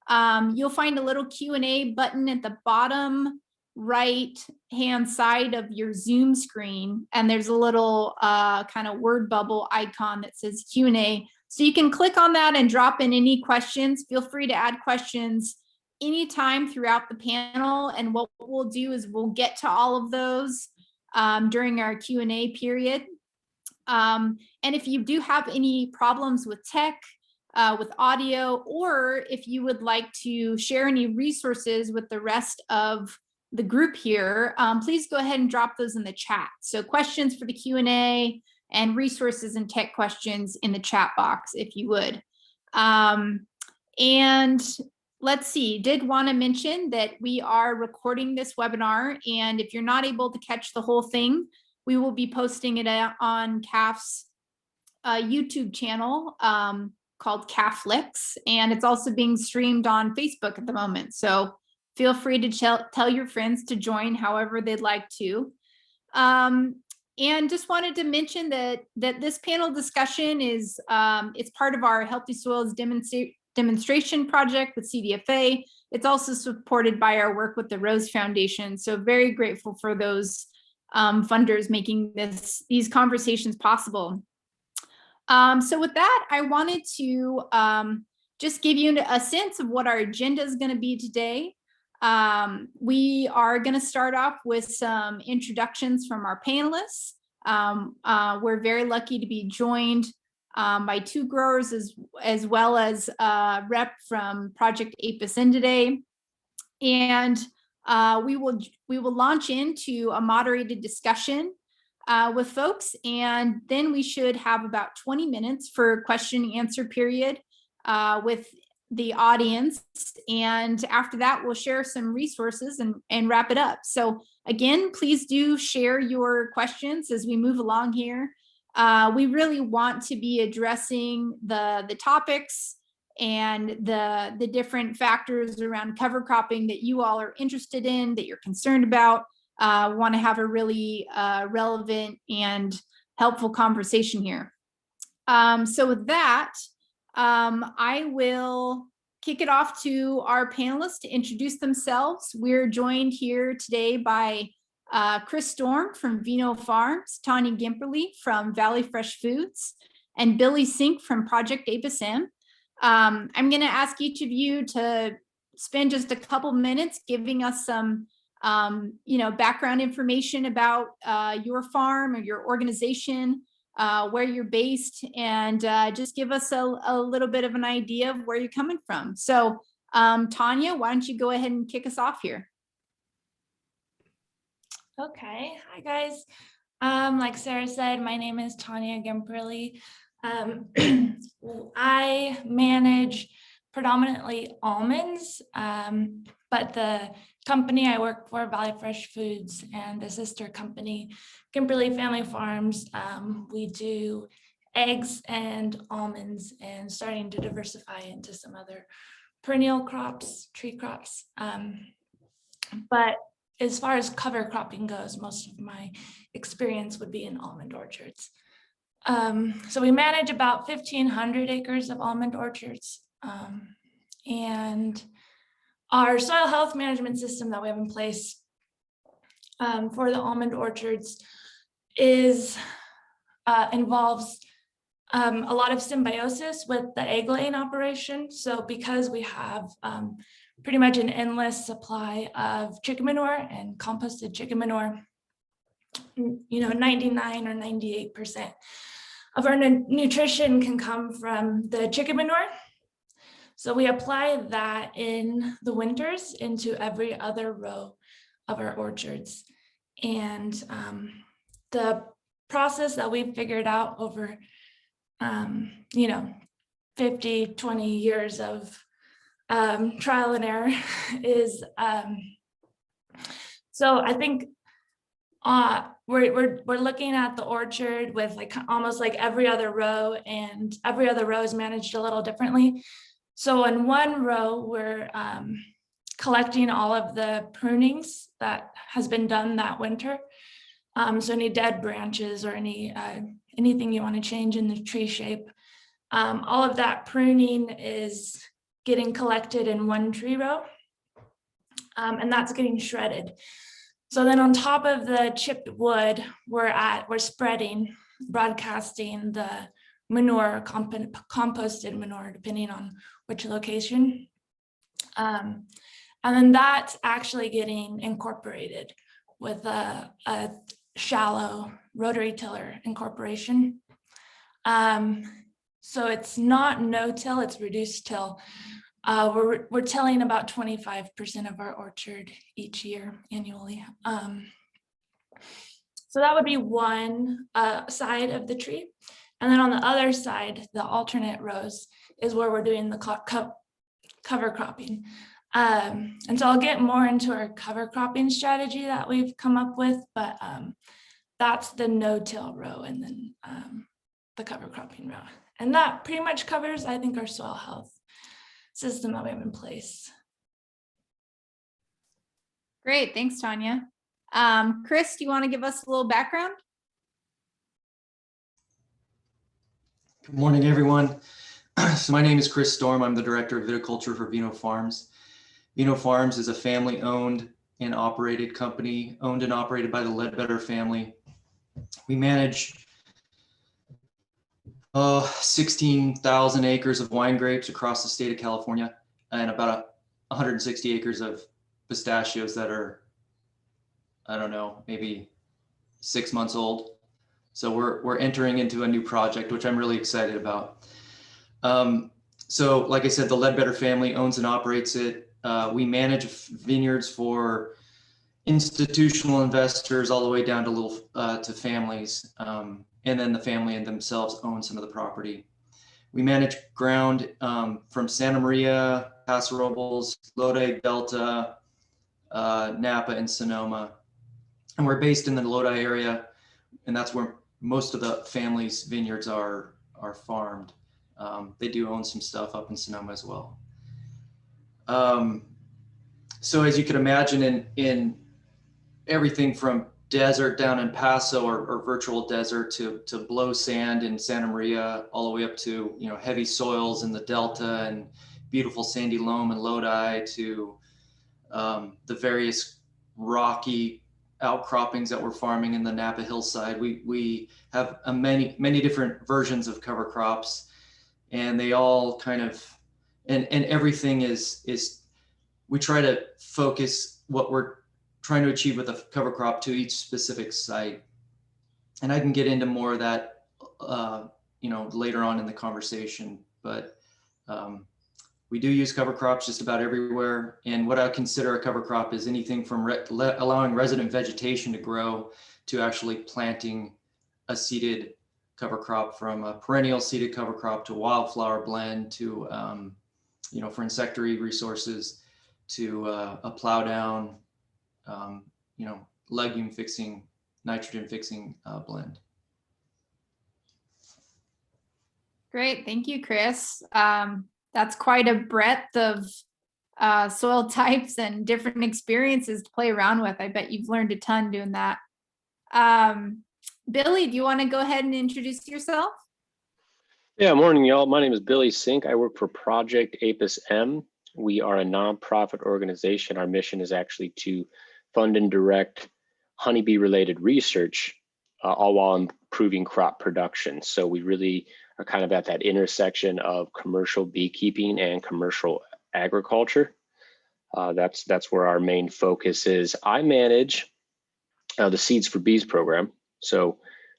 you'll find a little Q&A button at the bottom right hand side of your Zoom screen, and there's a little kind of word bubble icon that says Q&A. So you can click on that and drop in any questions. Feel free to add questions anytime throughout the panel, and what we'll do is we'll get to all of those during our Q&A period. And if you do have any problems with tech, with audio, or if you would like to share any resources with the rest of the group here, please go ahead and drop those in the chat. So questions for the Q&A and resources and tech questions in the chat box, if you would. And let's see, did want to mention that we are recording this webinar, and if you're not able to catch the whole thing, we will be posting it on CAFF's YouTube channel called CAFF Licks, and it's also being streamed on Facebook at the moment. So feel free to tell your friends to join however they'd like to. And just wanted to mention that this panel discussion is it's part of our Healthy Soils demonstration project with CDFA. It's also supported by our work with the Rose Foundation. So very grateful for those funders making these conversations possible. So with that, I wanted to just give you a sense of what our agenda is going to be today. We are going to start off with some introductions from our panelists. We're very lucky to be joined by two growers as well as a rep from Project Apis in today. And we will launch into a moderated discussion with folks, and then we should have about 20 minutes for question and answer period with the audience, and after that we'll share some resources and wrap it up. So again, please do share your questions as we move along here. We really want to be addressing the topics and the different factors around cover cropping that you all are interested in, that you're concerned about. Want to have a really relevant and helpful conversation here. So with that, I will kick it off to our panelists to introduce themselves. We're joined here today by Chris Storm from Vino Farms, Tanya Gemperle from Valley Fresh Foods, and Billy Synk from Project Apis in. I'm going to ask each of you to spend just a couple minutes giving us some background information about your farm or your organization, where you're based, and just give us a little bit of an idea of where you're coming from. So Tanya, why don't you go ahead and kick us off here? Okay, hi guys. Like Sarah said, my name is Tanya Gemperle. I manage predominantly almonds, but the company I work for, Valley Fresh Foods, and the sister company, Gemperle Family Farms, we do eggs and almonds, and starting to diversify into some other perennial crops, tree crops. But as far as cover cropping goes, most of my experience would be in almond orchards. So we manage about 1,500 acres of almond orchards. And our soil health management system that we have in place for the almond orchards involves a lot of symbiosis with the egg laying operation. So because we have pretty much an endless supply of chicken manure and composted chicken manure, 99 or 98% of our nutrition can come from the chicken manure. So we apply that in the winters into every other row of our orchards. And the process that we've figured out over, 50, 20 years of trial and error is, so I think we're looking at the orchard with almost like every other row, and every other row is managed a little differently. So in one row, we're collecting all of the prunings that has been done that winter. So any dead branches or anything you want to change in the tree shape. All of that pruning is getting collected in one tree row, and that's getting shredded. So then on top of the chipped wood, we're spreading, broadcasting the manure, composted manure, depending on which location. And then that's actually getting incorporated with a shallow rotary tiller incorporation. So it's not no-till, it's reduced till. We're tilling about 25% of our orchard each year annually. So that would be one side of the tree. And then on the other side, the alternate rows is where we're doing the cover cropping. And so I'll get more into our cover cropping strategy that we've come up with, but that's the no-till row and then the cover cropping row. And that pretty much covers, I think, our soil health system that we have in place. Great, thanks, Tanya. Chris, do you want to give us a little background? Good morning, everyone. So my name is Chris Storm. I'm the Director of Viticulture for Vino Farms. Vino Farms is a family-owned and operated company, owned and operated by the Ledbetter family. We manage 16,000 acres of wine grapes across the state of California and about 160 acres of pistachios that are, I don't know, maybe 6 months old. So we're entering into a new project, which I'm really excited about. So like I said, the Ledbetter family owns and operates it. We manage vineyards for institutional investors all the way down to to families. And then the family and themselves own some of the property. We manage ground from Santa Maria, Paso Robles, Lodi, Delta, Napa, and Sonoma. And we're based in the Lodi area, and that's where most of the family's vineyards are farmed. They do own some stuff up in Sonoma as well. So as you can imagine, in everything from desert down in Paso or virtual desert to blow sand in Santa Maria, all the way up to heavy soils in the Delta and beautiful sandy loam in Lodi, to the various rocky outcroppings that we're farming in the Napa hillside. We have many different versions of cover crops, and they all kind of and everything is we try to focus what we're trying to achieve with a cover crop to each specific site. And I can get into more of that later on in the conversation, but we do use cover crops just about everywhere. And what I consider a cover crop is anything from allowing resident vegetation to grow to actually planting a seeded cover crop, from a perennial seeded cover crop to wildflower blend to, for insectary resources, to a plow down, legume fixing, nitrogen fixing blend. Great, thank you, Chris. That's quite a breadth of soil types and different experiences to play around with. I bet you've learned a ton doing that. Billy, do you want to go ahead and introduce yourself? Yeah, morning, y'all. My name is Billy Synk. I work for Project APIS M. We are a nonprofit organization. Our mission is actually to fund and direct honeybee-related research, all while improving crop production. So we really are kind of at that intersection of commercial beekeeping and commercial agriculture. That's where our main focus is. I manage the Seeds for Bees program. So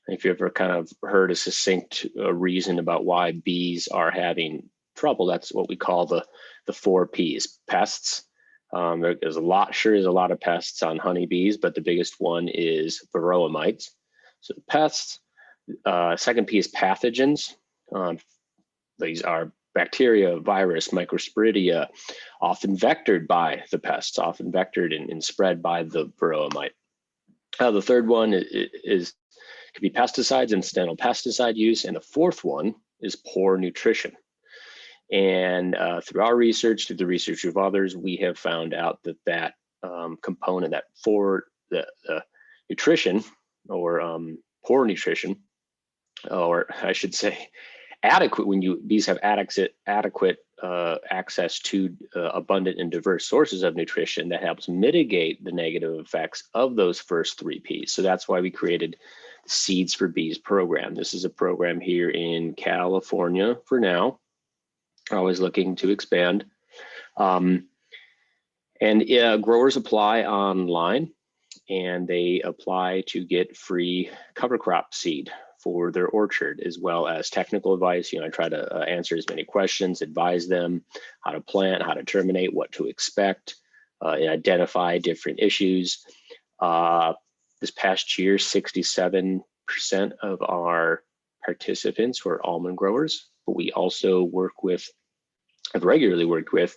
if you ever kind of heard a succinct reason about why bees are having trouble, that's what we call the 4 Ps: pests. There's a lot of pests on honeybees, but the biggest one is varroa mites. So the pests. Second P is pathogens. These are bacteria, virus, microsporidia, often vectored by the pests, often vectored and spread by the varroa mite. The third one could be pesticides, incidental pesticide use, and the fourth one is poor nutrition. And through our research, through the research of others, we have found out that component, that for the nutrition, or poor nutrition, or I should say adequate, when bees have adequate access to abundant and diverse sources of nutrition that helps mitigate the negative effects of those first 3 Ps. So that's why we created the Seeds for Bees program. This is a program here in California for now, always looking to expand. Growers apply online, and they apply to get free cover crop seed for their orchard, as well as technical advice. I try to answer as many questions, advise them how to plant, how to terminate, what to expect, and identify different issues. This past year, 67% of our participants were almond growers, but we also have regularly worked with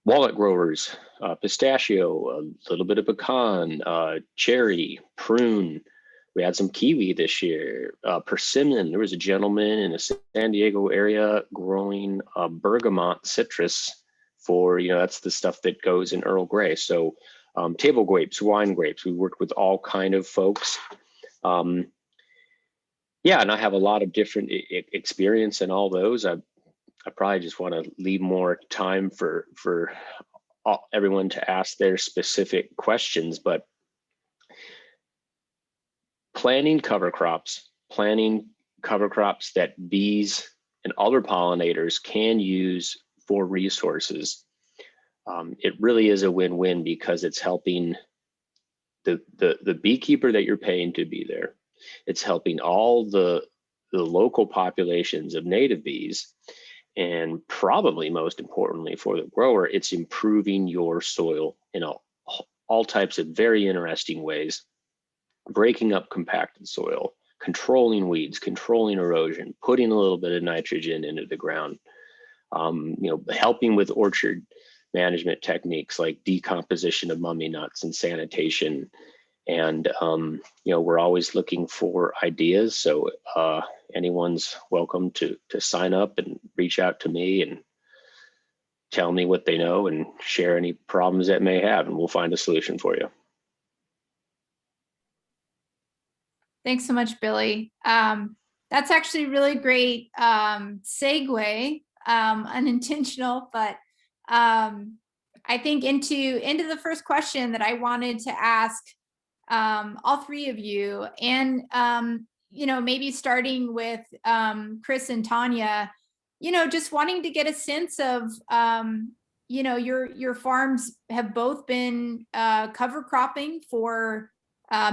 walnut growers, pistachio, a little bit of pecan, cherry, prune. We had some kiwi this year, persimmon. There was a gentleman in the San Diego area growing bergamot citrus for, that's the stuff that goes in Earl Grey. So table grapes, wine grapes. We worked with all kind of folks. And I have a lot of different experience in all those. I probably just want to leave more time for everyone to ask their specific questions, but planting cover crops that bees and other pollinators can use for resources. It really is a win-win, because it's helping the beekeeper that you're paying to be there. It's helping all the local populations of native bees. And probably most importantly for the grower, it's improving your soil in all types of very interesting ways, breaking up compacted soil, controlling weeds, controlling erosion, putting a little bit of nitrogen into the ground, helping with orchard management techniques like decomposition of mummy nuts and sanitation. And, we're always looking for ideas. So anyone's welcome to sign up and reach out to me and tell me what they know and share any problems that may have, and we'll find a solution for you. Thanks so much, Billy. That's actually really great segue, unintentional, but I think into the first question that I wanted to ask all 3 of you, and maybe starting with Chris and Tanya, just wanting to get a sense of your farms have both been cover cropping for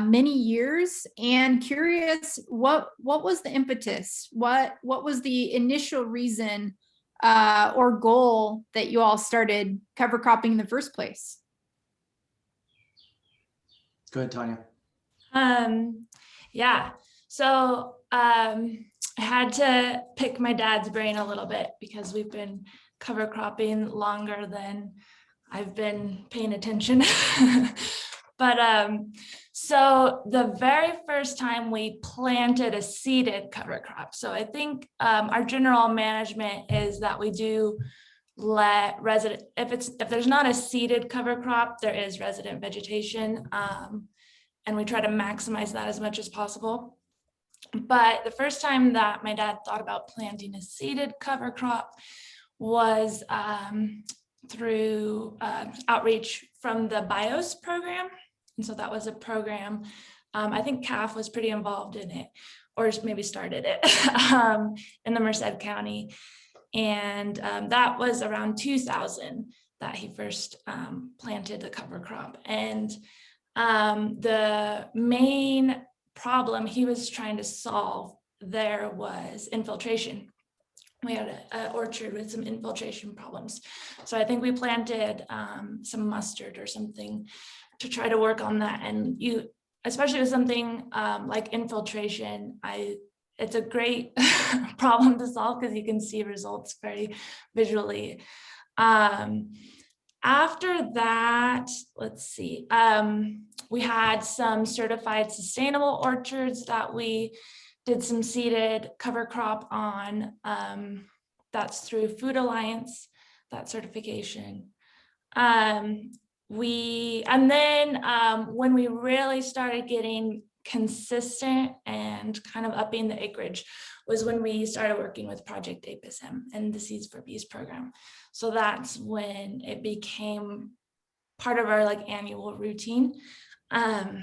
many years, and curious what was the impetus, what was the initial reason or goal that you all started cover cropping in the first place? Go ahead, Tanya. So I had to pick my dad's brain a little bit, because we've been cover cropping longer than I've been paying attention. But so the very first time we planted a seeded cover crop. So I think our general management is that we do let resident, if there's not a seeded cover crop, there is resident vegetation, and we try to maximize that as much as possible. But the first time that my dad thought about planting a seeded cover crop was through outreach from the BIOS program. And so that was a program, I think CAFF was pretty involved in it, or maybe started it in the Merced County. And that was around 2000 that he first planted the cover crop. And the main problem he was trying to solve there was infiltration. We had an orchard with some infiltration problems. So I think we planted some mustard or something to try to work on that. And especially with something like infiltration, it's a great problem to solve, because you can see results very visually. After that, let's see, we had some certified sustainable orchards that we did some seeded cover crop on. That's through Food Alliance, that certification. When we really started getting consistent and kind of upping the acreage was when we started working with Project APIS M and the Seeds for Bees program. So that's when it became part of our like annual routine. And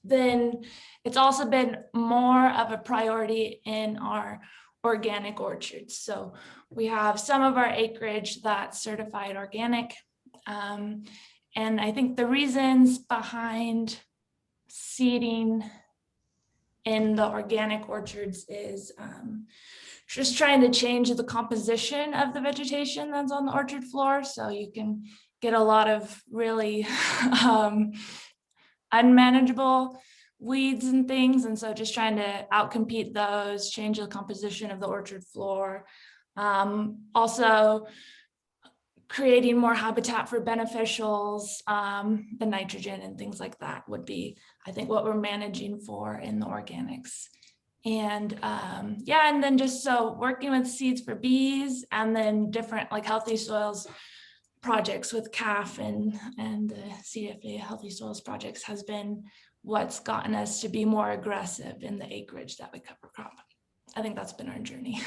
then it's also been more of a priority in our organic orchards. So we have some of our acreage that's certified organic. And I think the reasons behind seeding in the organic orchards is just trying to change the composition of the vegetation that's on the orchard floor. So you can get a lot of really unmanageable weeds and things. And so just trying to outcompete those, change the composition of the orchard floor. Also creating more habitat for beneficials, the nitrogen and things like that would be, I think, what we're managing for in the organics. And yeah, and then just so working with Seeds for Bees and then different like healthy soils projects with CAFF and the CFA Healthy Soils projects has been what's gotten us to be more aggressive in the acreage that we cover crop. I think that's been our journey.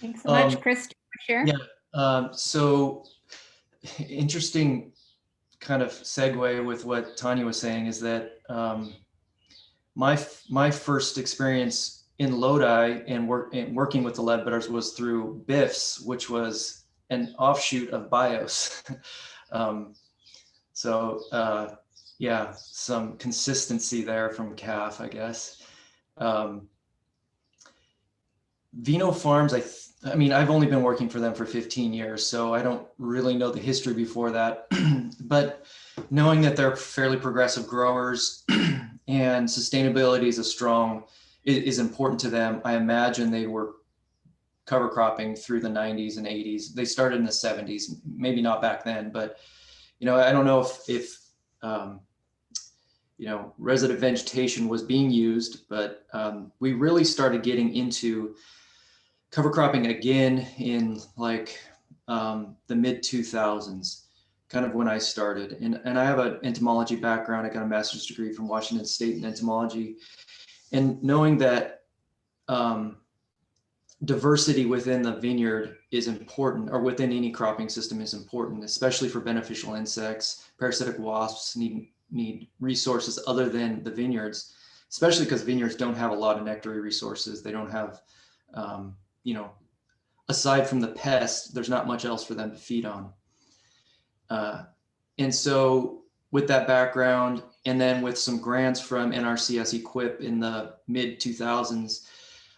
Thanks so much, Chris. Share. Yeah. So interesting kind of segue with what Tanya was saying is that my first experience in Lodi and working with the Leadbetters was through BIFs, which was an offshoot of BIOS. Yeah, some consistency there from CAFF, I guess. Vino Farms, I mean, I've only been working for them for 15 years, so I don't really know the history before that. But knowing that they're fairly progressive growers and sustainability is important to them, I imagine they were cover cropping through the 90s and 80s. They started in the 70s, maybe not back then, but I don't know if resident vegetation was being used, but we really started getting into cover cropping again in like the mid 2000s, kind of when I started. And I have an entomology background. I got a master's degree from Washington State in entomology. And knowing that diversity within the vineyard is important, or within any cropping system is important, especially for beneficial insects. Parasitic wasps need resources other than the vineyards, especially because vineyards don't have a lot of nectary resources. They don't have, aside from the pests, there's not much else for them to feed on. And so with that background, and then with some grants from NRCS Equip in the mid 2000s,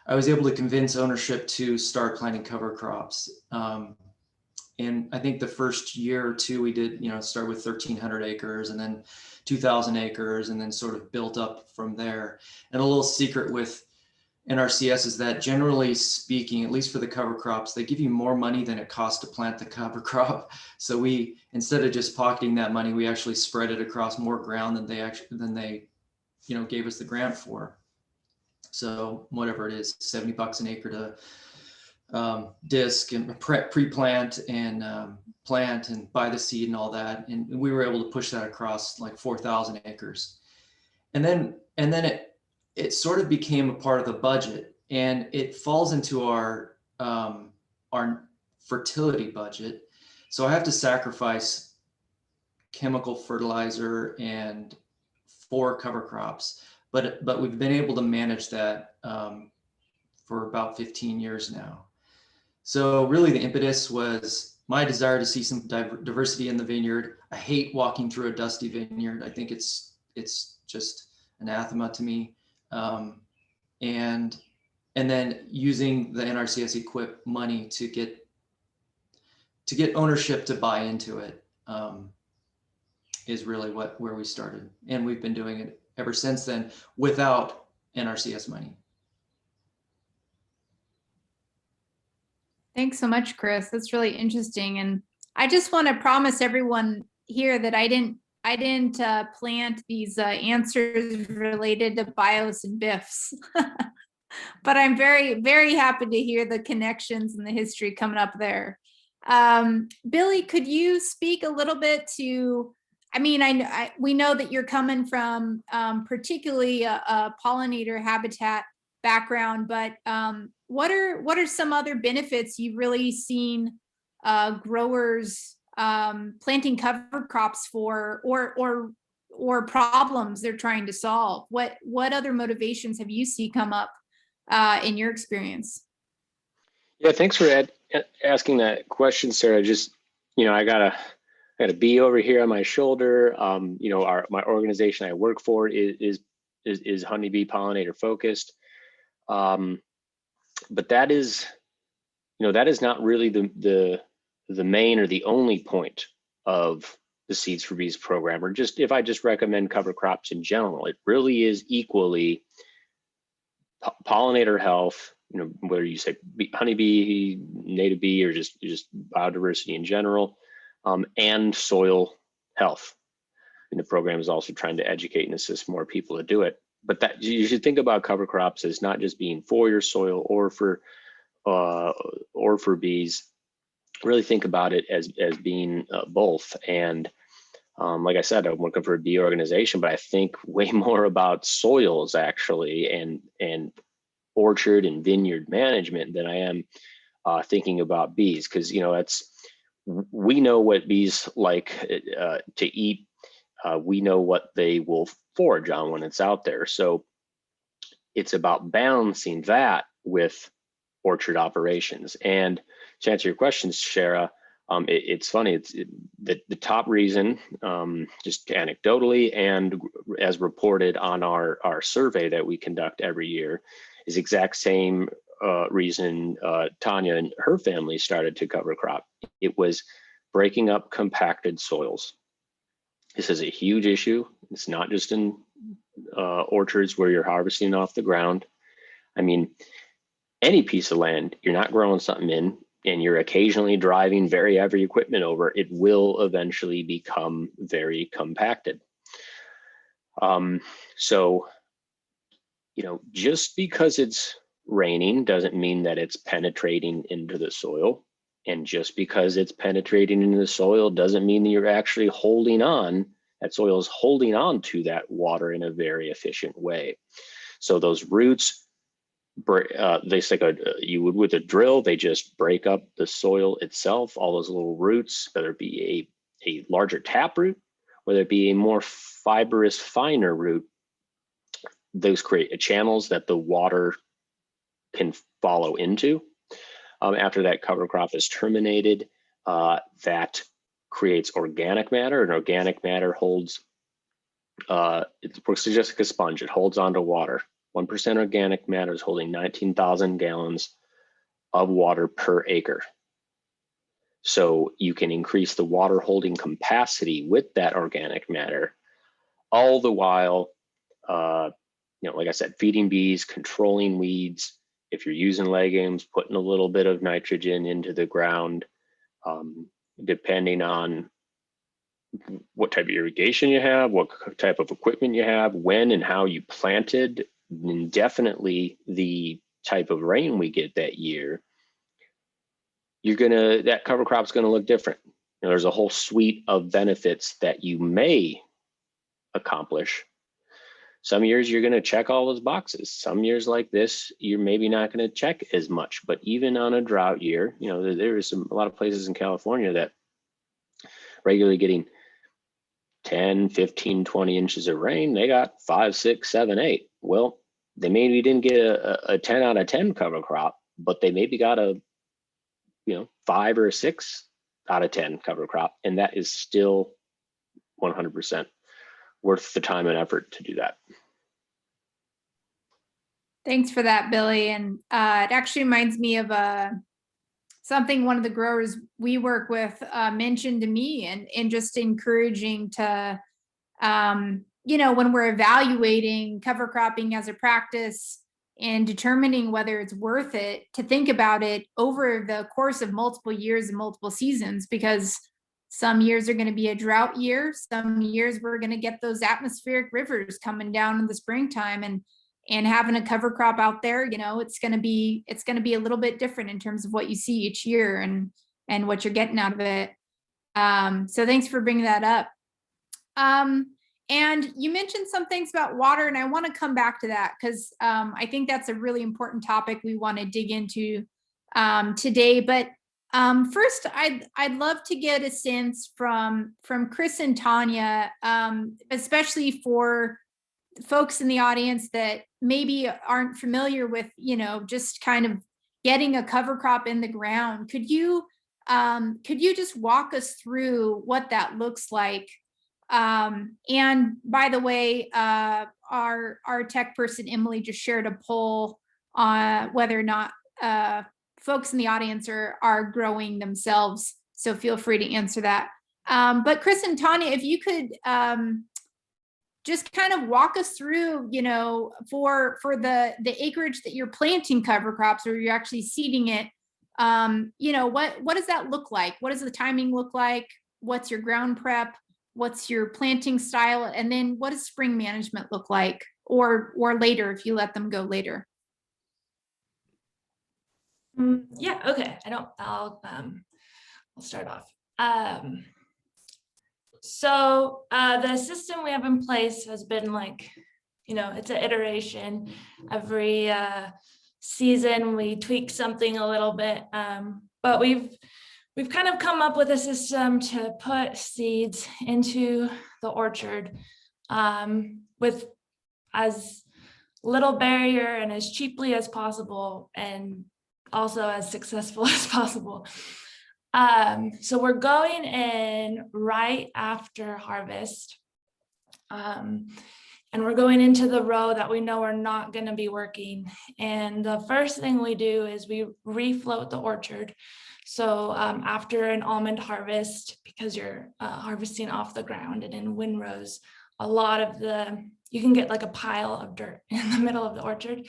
I was able to convince ownership to start planting cover crops. And I think the first year or two we did, start with 1,300 acres and then 2,000 acres, and then sort of built up from there. And a little secret with NRCS is that generally speaking, at least for the cover crops, they give you more money than it costs to plant the cover crop. So we, instead of just pocketing that money, we actually spread it across more ground than they gave us the grant for. So whatever it is, $70 an acre to disc and pre-plant and plant and buy the seed and all that. And we were able to push that across like 4,000 acres. And then it sort of became a part of the budget, and it falls into our fertility budget. So I have to sacrifice chemical fertilizer and for cover crops, but we've been able to manage that for about 15 years now. So really the impetus was my desire to see some diversity in the vineyard. I hate walking through a dusty vineyard. I think it's just anathema to me. And then using the NRCS Equip money to get ownership to buy into it is really where we started, and we've been doing it ever since then without NRCS money. Thanks so much, Chris. That's really interesting, and I just want to promise everyone here that I didn't plant these answers related to BIOS and BIFs, but I'm very, very happy to hear the connections and the history coming up there. Billy, could you speak a little bit to, I mean, we know that you're coming from particularly a pollinator habitat background, but what are some other benefits you've really seen growers planting cover crops for, or problems they're trying to solve? What other motivations have you seen come up in your experience? Yeah, thanks for asking that question, Sarah. Just, I got a bee over here on my shoulder. My organization I work for is honeybee pollinator focused. But that is not really the main or the only point of the Seeds for Bees program, or just if I just recommend cover crops in general. It really is equally pollinator health, whether you say honeybee, native bee, or just biodiversity in general, and soil health. And the program is also trying to educate and assist more people to do it. But that you should think about cover crops as not just being for your soil or for bees. Really think about it as being both. And like I said, I'm working for a bee organization, but I think way more about soils actually and orchard and vineyard management than I am thinking about bees, because we know what bees like to eat. We know what they will forage on when it's out there. So it's about balancing that with orchard operations. And to answer your question, Sara, it's funny. It's the top reason, just anecdotally and as reported on our survey that we conduct every year, is exact same reason Tanya and her family started to cover crop. It was breaking up compacted soils. This is a huge issue. It's not just in orchards where you're harvesting off the ground. I mean, any piece of land you're not growing something in, and you're occasionally driving very heavy equipment over, it will eventually become very compacted. So, just because it's raining doesn't mean that it's penetrating into the soil. And just because it's penetrating into the soil doesn't mean that you're actually holding on, that soil is holding on to that water in a very efficient way. So those roots, they stick you would with a drill, they just break up the soil itself, all those little roots, whether it be a larger taproot, whether it be a more fibrous, finer root. Those create channels that the water can follow into. After that cover crop is terminated, that creates organic matter, and organic matter holds, it works just like a sponge, it holds onto water. 1% organic matter is holding 19,000 gallons of water per acre. So you can increase the water holding capacity with that organic matter, all the while, like I said, feeding bees, controlling weeds. If you're using legumes, putting a little bit of nitrogen into the ground, depending on what type of irrigation you have, what type of equipment you have, when and how you planted, and definitely the type of rain we get that year, that cover crop's gonna look different. There's a whole suite of benefits that you may accomplish. Some years you're going to check all those boxes. Some years like this, you're maybe not going to check as much. But even on a drought year, there is a lot of places in California that regularly getting 10, 15, 20 inches of rain. They got 5, 6, 7, 8. Well, they maybe didn't get a 10 out of 10 cover crop, but they maybe got a 5 or 6 out of 10 cover crop, and that is still 100% worth the time and effort to do that. Thanks for that, Billy. And it actually reminds me of something one of the growers we work with mentioned to me, and just encouraging to, when we're evaluating cover cropping as a practice and determining whether it's worth it, to think about it over the course of multiple years and multiple seasons, because some years are going to be a drought year. Some years we're going to get those atmospheric rivers coming down in the springtime, and having a cover crop out there, it's going to be a little bit different in terms of what you see each year. And and what you're getting out of it. So thanks for bringing that up. And you mentioned some things about water, and I want to come back to that because I think that's a really important topic we want to dig into today. But first, I'd love to get a sense from Chris and Tanya, especially for folks in the audience that maybe aren't familiar with, just kind of getting a cover crop in the ground. Could you just walk us through what that looks like? And by the way, our tech person, Emily, just shared a poll on whether or not folks in the audience are growing themselves. So feel free to answer that. But Chris and Tanya, if you could just kind of walk us through, for the acreage that you're planting cover crops or you're actually seeding it, what does that look like? What does the timing look like? What's your ground prep? What's your planting style? And then what does spring management look like, or later if you let them go later? Yeah, okay. I'll start off. So the system we have in place has been like, it's an iteration. Every season we tweak something a little bit, but we've kind of come up with a system to put seeds into the orchard with as little barrier and as cheaply as possible, and also as successful as possible. So we're going in right after harvest. And we're going into the row that we know are not going to be working. And the first thing we do is we refloat the orchard. So after an almond harvest, because you're harvesting off the ground and in windrows, you can get like a pile of dirt in the middle of the orchard.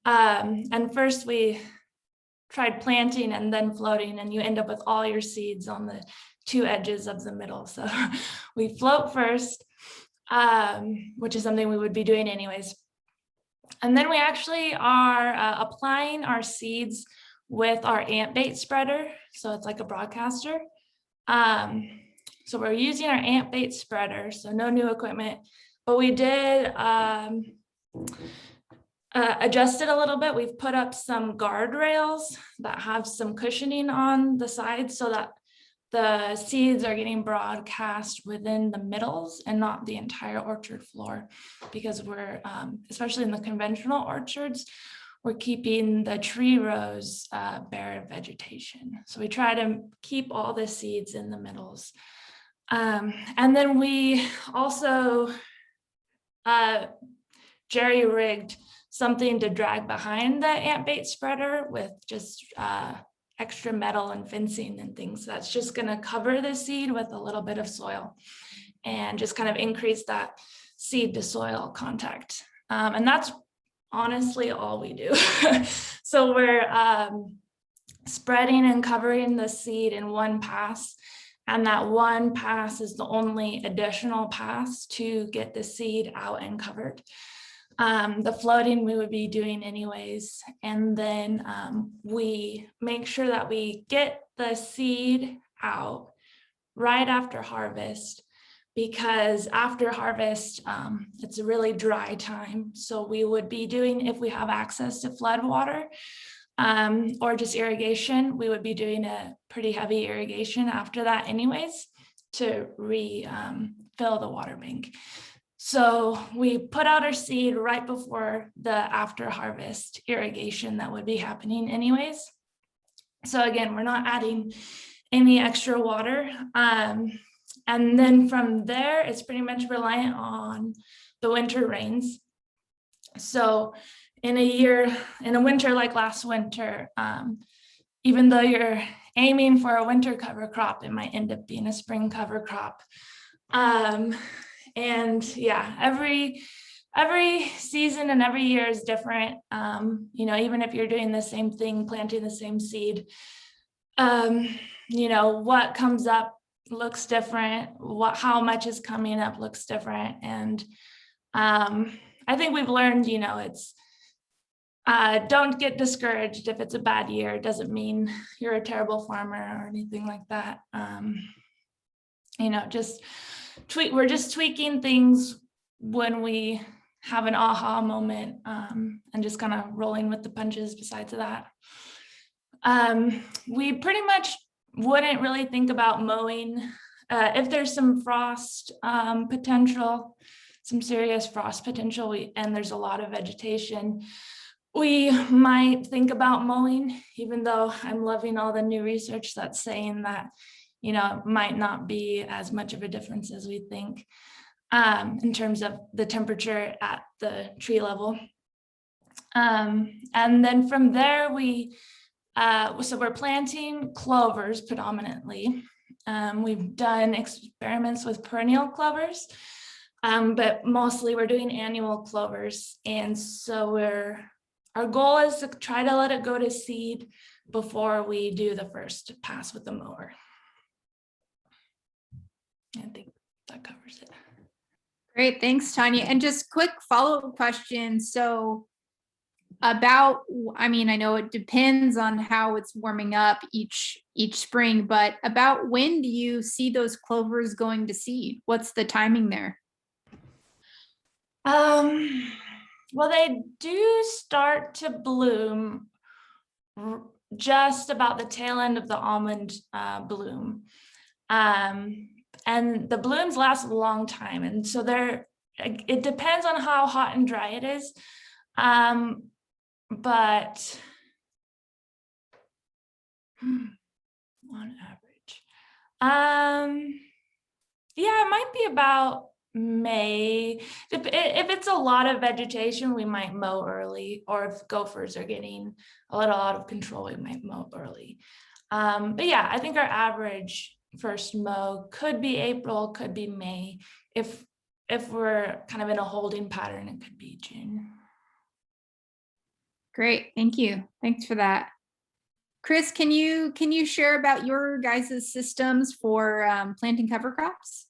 And first we tried planting and then floating, and you end up with all your seeds on the two edges of the middle. So we float first, which is something we would be doing anyways. And then we actually are applying our seeds with our ant bait spreader. So it's like a broadcaster. So we're using our ant bait spreader, so no new equipment, but we did adjust it a little bit. We've put up some guardrails that have some cushioning on the sides so that the seeds are getting broadcast within the middles and not the entire orchard floor, because we're, especially in the conventional orchards, we're keeping the tree rows bare of vegetation. So we try to keep all the seeds in the middles. And then we also jerry-rigged something to drag behind the ant bait spreader with just extra metal and fencing and things. That's just going to cover the seed with a little bit of soil and just kind of increase that seed to soil contact. And that's honestly all we do. So we're spreading and covering the seed in one pass, and that one pass is the only additional pass to get the seed out and covered. The floating we would be doing anyways. And then we make sure that we get the seed out right after harvest, because after harvest, it's a really dry time. So we would be doing, if we have access to flood water or just irrigation, we would be doing a pretty heavy irrigation after that anyways to refill the water bank. So we put out our seed right before the after harvest irrigation that would be happening anyways. So again, we're not adding any extra water. And then from there, it's pretty much reliant on the winter rains. So in a winter like last winter, even though you're aiming for a winter cover crop, it might end up being a spring cover crop. And yeah, every season and every year is different. Even if you're doing the same thing, planting the same seed, what comes up looks different. How much is coming up looks different. And I think we've learned, it's don't get discouraged if it's a bad year. It doesn't mean you're a terrible farmer or anything like that. You know, we're just tweaking things when we have an aha moment, and just kind of rolling with the punches besides that. We pretty much wouldn't really think about mowing if there's some frost potential, some serious frost potential, and there's a lot of vegetation. We might think about mowing, even though I'm loving all the new research that's saying that, you know, it might not be as much of a difference as we think in terms of the temperature at the tree level. And then from there, so we're planting clovers predominantly. We've done experiments with perennial clovers, but mostly we're doing annual clovers. And so our goal is to try to let it go to seed before we do the first pass with the mower. I think that covers it. Great, thanks, Tanya. And just quick follow-up question. So about, I mean, I know it depends on how it's warming up each spring, but about when do you see those clovers going to seed? What's the timing there? Well, they do start to bloom just about the tail end of the almond bloom. And the blooms last a long time. And so it depends on how hot and dry it is. But on average, yeah, it might be about May. If it's a lot of vegetation, we might mow early, or if gophers are getting a little out of control, we might mow early. But yeah, I think our average first mow could be April, could be May. If we're kind of in a holding pattern, it could be June. Great, thank you. Thanks for that. Chris, can you share about your guys' systems for planting cover crops?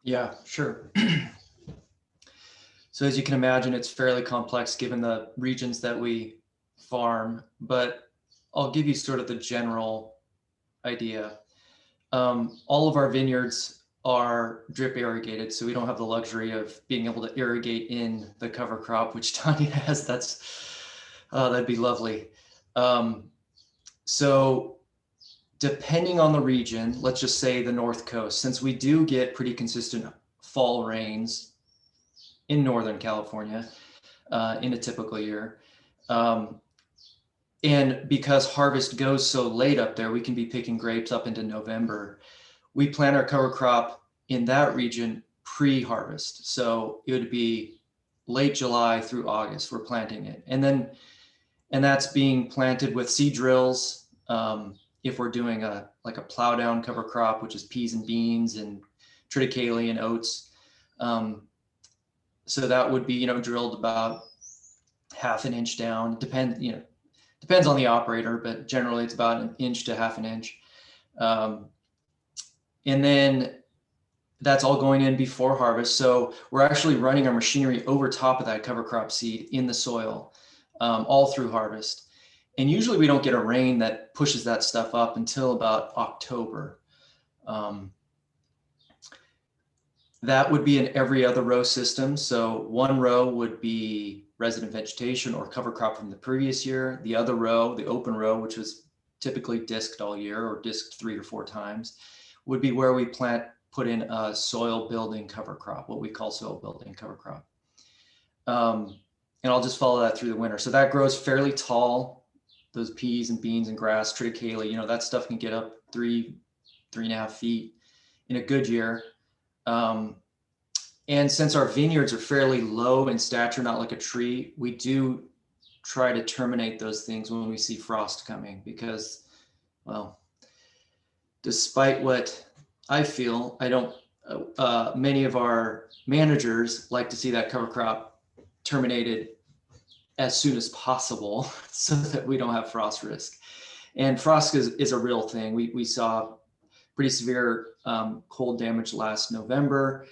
Yeah, sure. So as you can imagine, it's fairly complex given the regions that we farm, but I'll give you sort of the general idea. All of our vineyards are drip irrigated, so we don't have the luxury of being able to irrigate in the cover crop, which Tanya has. That'd be lovely. So depending on the region, let's just say the North Coast, since we do get pretty consistent fall rains in Northern California in a typical year, and because harvest goes so late up there, we can be picking grapes up into November. We plant our cover crop in that region pre-harvest. So it would be late July through August, we're planting it. And that's being planted with seed drills. If we're doing like a plow down cover crop, which is peas and beans and triticale and oats. So that would be, drilled about half an inch down. Depends on the operator, but generally it's about an inch to half an inch. And then that's all going in before harvest. So we're actually running our machinery over top of that cover crop seed in the soil all through harvest. And usually we don't get a rain that pushes that stuff up until about October. That would be an every other row system. So one row would be resident vegetation or cover crop from the previous year. The other row, the open row, which was typically disked all year or disked 3 or 4 times, would be where we put in a soil building cover crop, what we call soil building cover crop. And I'll just follow that through the winter. So that grows fairly tall, those peas and beans and grass, triticale, that stuff can get up 3.5 feet in a good year. And since our vineyards are fairly low in stature, not like a tree, we do try to terminate those things when we see frost coming because, well, despite what I feel, many of our managers like to see that cover crop terminated as soon as possible so that we don't have frost risk. And frost is a real thing. We saw pretty severe cold damage last November,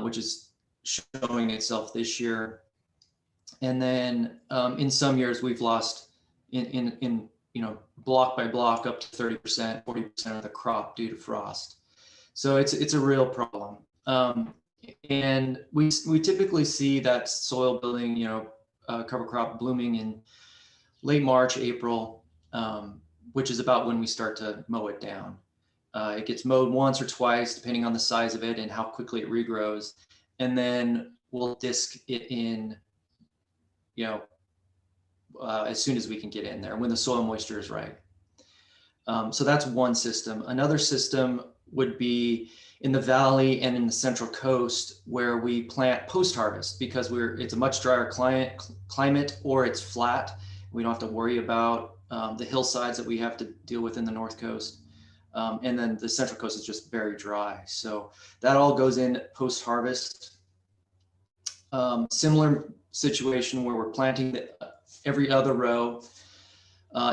which is showing itself this year. And then in some years we've lost in block by block up to 30%, 40% of the crop due to frost. So it's a real problem. And we typically see that soil building, cover crop blooming in late March, April, which is about when we start to mow it down. It gets mowed once or twice, depending on the size of it and how quickly it regrows. And then we'll disc it in, as soon as we can get in there, when the soil moisture is right. So that's one system. Another system would be in the valley and in the central coast, where we plant post-harvest, because it's a much drier climate, or it's flat. We don't have to worry about the hillsides that we have to deal with in the north coast. And then the central coast is just very dry. So that all goes in post-harvest. Similar situation where we're planting every other row.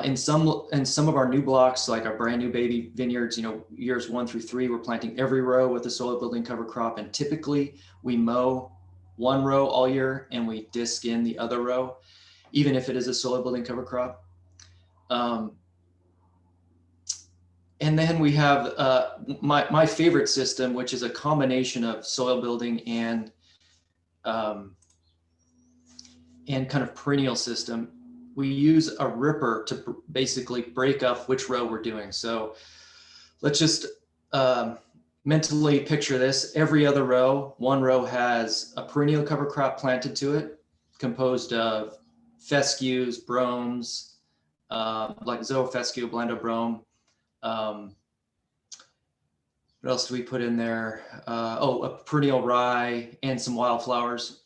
In some of our new blocks, like our brand new baby vineyards, years 1 through 3, we're planting every row with a soil building cover crop. And typically we mow one row all year and we disc in the other row, even if it is a soil building cover crop. And then we have my favorite system, which is a combination of soil building and kind of perennial system. We use a ripper to basically break up which row we're doing. So let's just mentally picture this. Every other row, one row has a perennial cover crop planted to it, composed of fescues, bromes, like zoofescue, blendobrome. What else do we put in there? A perennial rye and some wildflowers.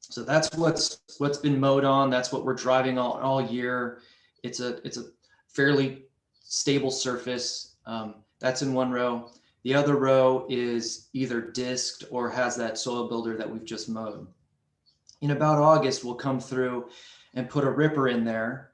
So that's what's been mowed on. That's what we're driving all year. It's a fairly stable surface. That's in one row. The other row is either disked or has that soil builder that we've just mowed. In about August, we'll come through and put a ripper in there,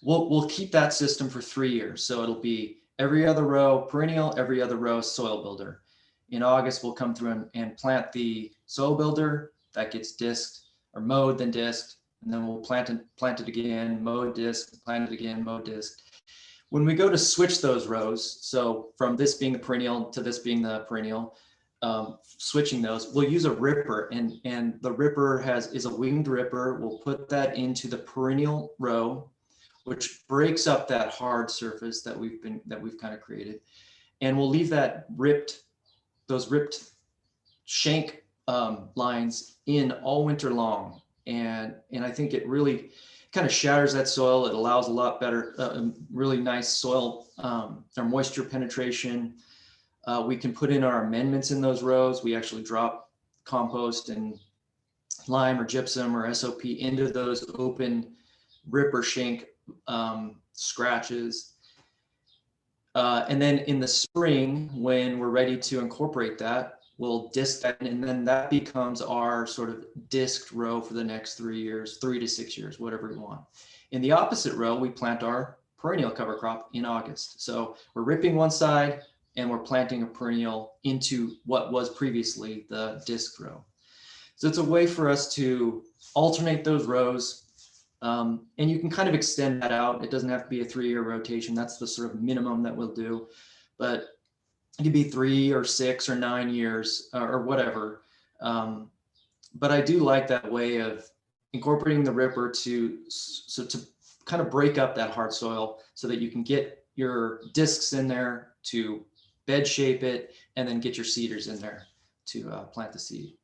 we'll keep that system for 3 years. So it'll be every other row perennial, every other row soil builder. In August, we'll come through and plant the soil builder. That gets disked or mowed, then disked, and then we'll plant it again, mow, disc, plant it again, mow, disc. When we go to switch those rows, so from this being the perennial to this being the perennial, switching those, we'll use a ripper, and the ripper is a winged ripper. We'll put that into the perennial row, which breaks up that hard surface that we've kind of created, and we'll leave those ripped shank lines in all winter long. And I think it really kind of shatters that soil. It allows a lot better, really nice soil or moisture penetration. We can put in our amendments in those rows. We actually drop compost and lime or gypsum or SOP into those open ripper shank scratches. And then in the spring, when we're ready to incorporate that, we'll disc that, and then that becomes our sort of disked row for the next 3 years, 3 to 6 years, whatever we want. In the opposite row, we plant our perennial cover crop in August. So we're ripping one side and we're planting a perennial into what was previously the disked row. So it's a way for us to alternate those rows. And you can kind of extend that out. It doesn't have to be a 3-year rotation. That's the sort of minimum that we'll do, but it could be 3 or 6 or 9 years or whatever. But I do like that way of incorporating the ripper to kind of break up that hard soil so that you can get your discs in there to bed shape it, and then get your seeders in there to plant the seed.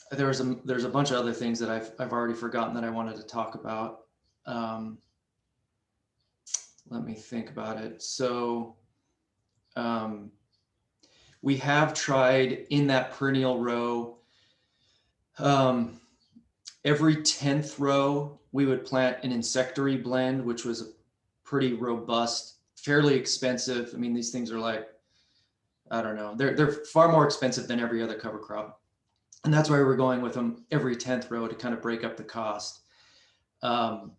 There's a bunch of other things that I've already forgotten that I wanted to talk about. Let me think about it. So we have tried in that perennial row, every 10th row, we would plant an insectary blend, which was a pretty robust, fairly expensive. I mean, these things are like, I don't know, they're far more expensive than every other cover crop. And that's why we're going with them every 10th row to kind of break up the cost. And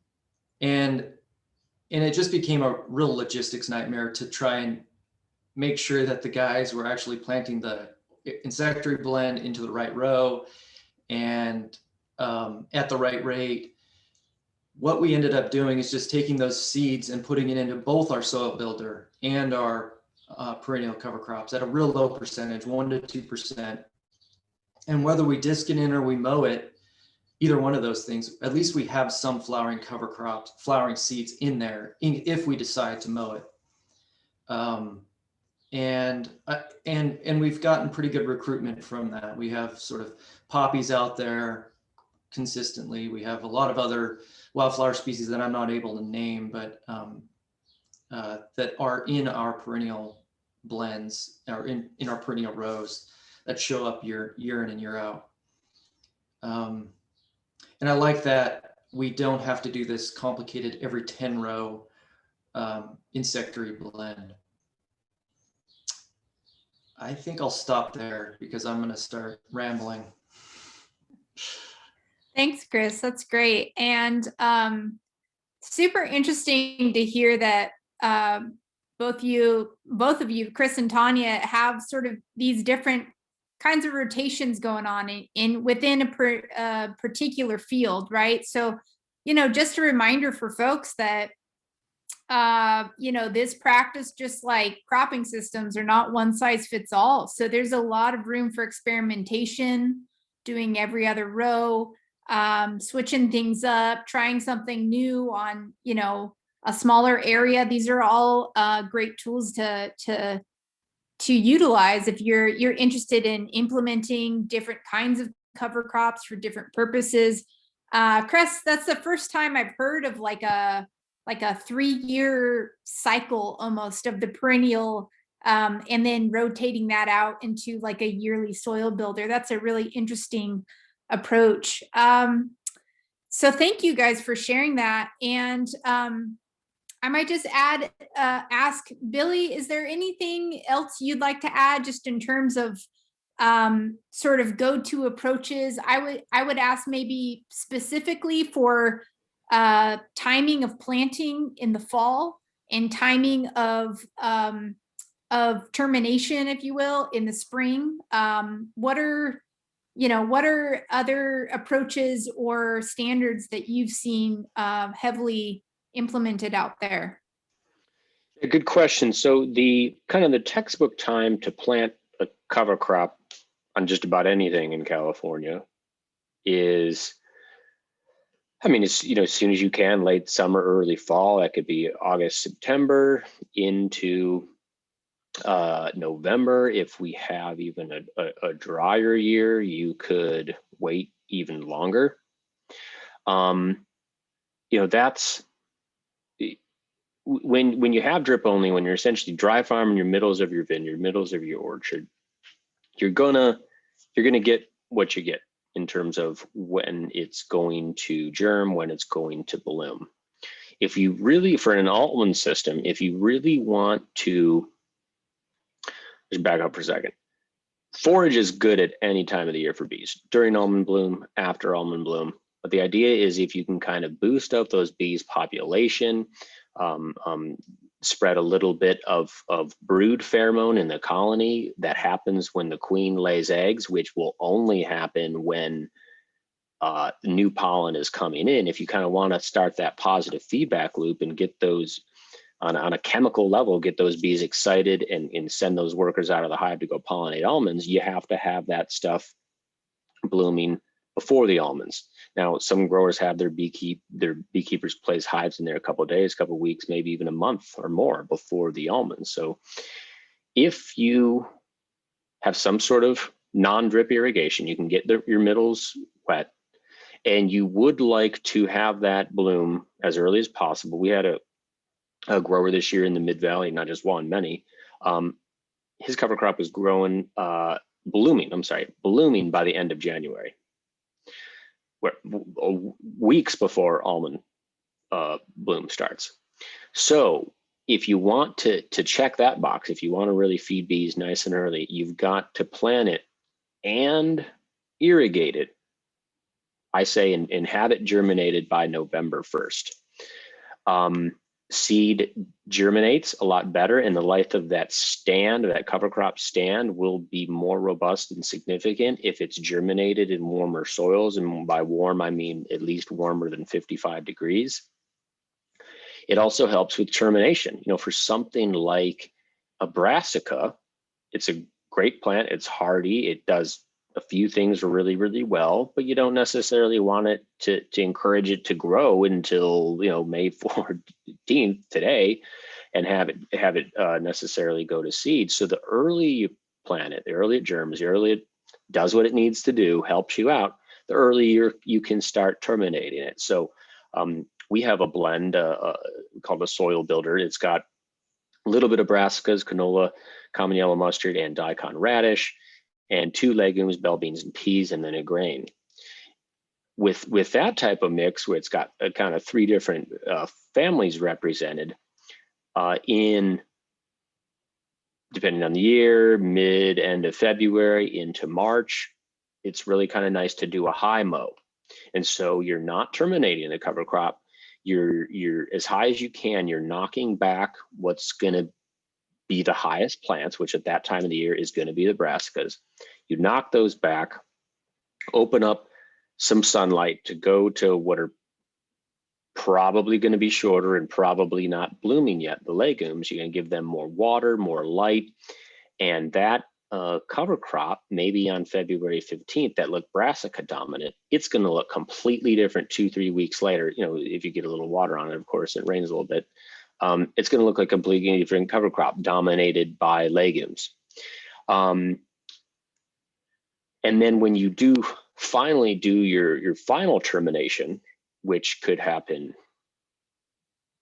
it just became a real logistics nightmare to try and make sure that the guys were actually planting the insectary blend into the right row and at the right rate. What we ended up doing is just taking those seeds and putting it into both our soil builder and our perennial cover crops at a real low percentage, 1 to 2%. And whether we disc it in or we mow it, either one of those things, at least we have some flowering cover crops, flowering seeds in there if we decide to mow it. And we've gotten pretty good recruitment from that. We have sort of poppies out there consistently. We have a lot of other wildflower species that I'm not able to name, but that are in our perennial blends or in our perennial rows that show up year in and year out. And I like that we don't have to do this complicated every 10 row insectary blend. I think I'll stop there because I'm going to start rambling. Thanks, Chris. That's great. And super interesting to hear that both of you, Chris and Tanya, have sort of these different kinds of rotations going on within a particular field, right? So, just a reminder for folks that this practice, just like cropping systems, are not one size fits all. So there's a lot of room for experimentation, doing every other row, switching things up, trying something new on, a smaller area. These are all great tools to utilize if you're interested in implementing different kinds of cover crops for different purposes. Chris, that's the first time I've heard of like a 3-year cycle almost of the perennial, and then rotating that out into like a yearly soil builder. That's a really interesting approach. So thank you guys for sharing that. And I might just ask Billy, is there anything else you'd like to add just in terms of sort of go-to approaches? I would ask maybe specifically for timing of planting in the fall and timing of termination, if you will, in the spring. What are other approaches or standards that you've seen heavily implemented out there? A good question. So the textbook time to plant a cover crop on just about anything in California is, it's, as soon as you can, late summer, early fall. That could be August, September into November. If we have even a drier year, you could wait even longer. That's when you have drip only, when you're essentially dry farming your middles of your vineyard, middles of your orchard, you're gonna get what you get in terms of when it's going to germ, when it's going to bloom. If you really, for an almond system, if you really want to, just back up for a second. Forage is good at any time of the year for bees, during almond bloom, after almond bloom. But the idea is if you can kind of boost up those bees' population, spread a little bit of brood pheromone in the colony that happens when the queen lays eggs, which will only happen when new pollen is coming in. If you kind of want to start that positive feedback loop and get those on a chemical level, get those bees excited and send those workers out of the hive to go pollinate almonds, you have to have that stuff blooming before the almonds. Now, some growers have their beekeepers place hives in there a couple of days, couple of weeks, maybe even a month or more before the almonds. So if you have some sort of non-drip irrigation, you can get your middles wet, and you would like to have that bloom as early as possible. We had a grower this year in the Mid-Valley, not just one, many. His cover crop was blooming by the end of January, weeks before almond bloom starts. So if you want to check that box, if you want to really feed bees nice and early, you've got to plant it and irrigate it, I say, and have it germinated by November 1st. seed germinates a lot better, and the life of that stand, that cover crop stand, will be more robust and significant if it's germinated in warmer soils. And by warm, I mean at least warmer than 55 degrees. It also helps with termination. You know, for something like a brassica, it's a great plant. It's hardy. It does a few things really, really well, but you don't necessarily want it to encourage it to grow until, you know, May 14th today, and have it necessarily go to seed. So the early you plant it, the early it germs, the early it does what it needs to do, helps you out, the earlier you can start terminating it. So we have a blend called a soil builder. It's got a little bit of brassicas, canola, common yellow mustard, and daikon radish, and 2 legumes, bell beans and peas, and then a grain. With that type of mix, where it's got kind of 3 different families represented, in, depending on the year, end of February into March, it's really kind of nice to do a high mow. And so you're not terminating the cover crop. You're as high as you can. You're knocking back what's going to be the highest plants, which at that time of the year is going to be the brassicas. You knock those back, open up some sunlight to go to what are probably going to be shorter and probably not blooming yet, the legumes. You're going to give them more water, more light, and that cover crop, maybe on February 15th, that looked brassica dominant, it's going to look completely different 2-3 weeks later. You know, if you get a little water on it, of course, it rains a little bit. It's going to look like a completely different cover crop dominated by legumes. And then when you do finally do your final termination, which could happen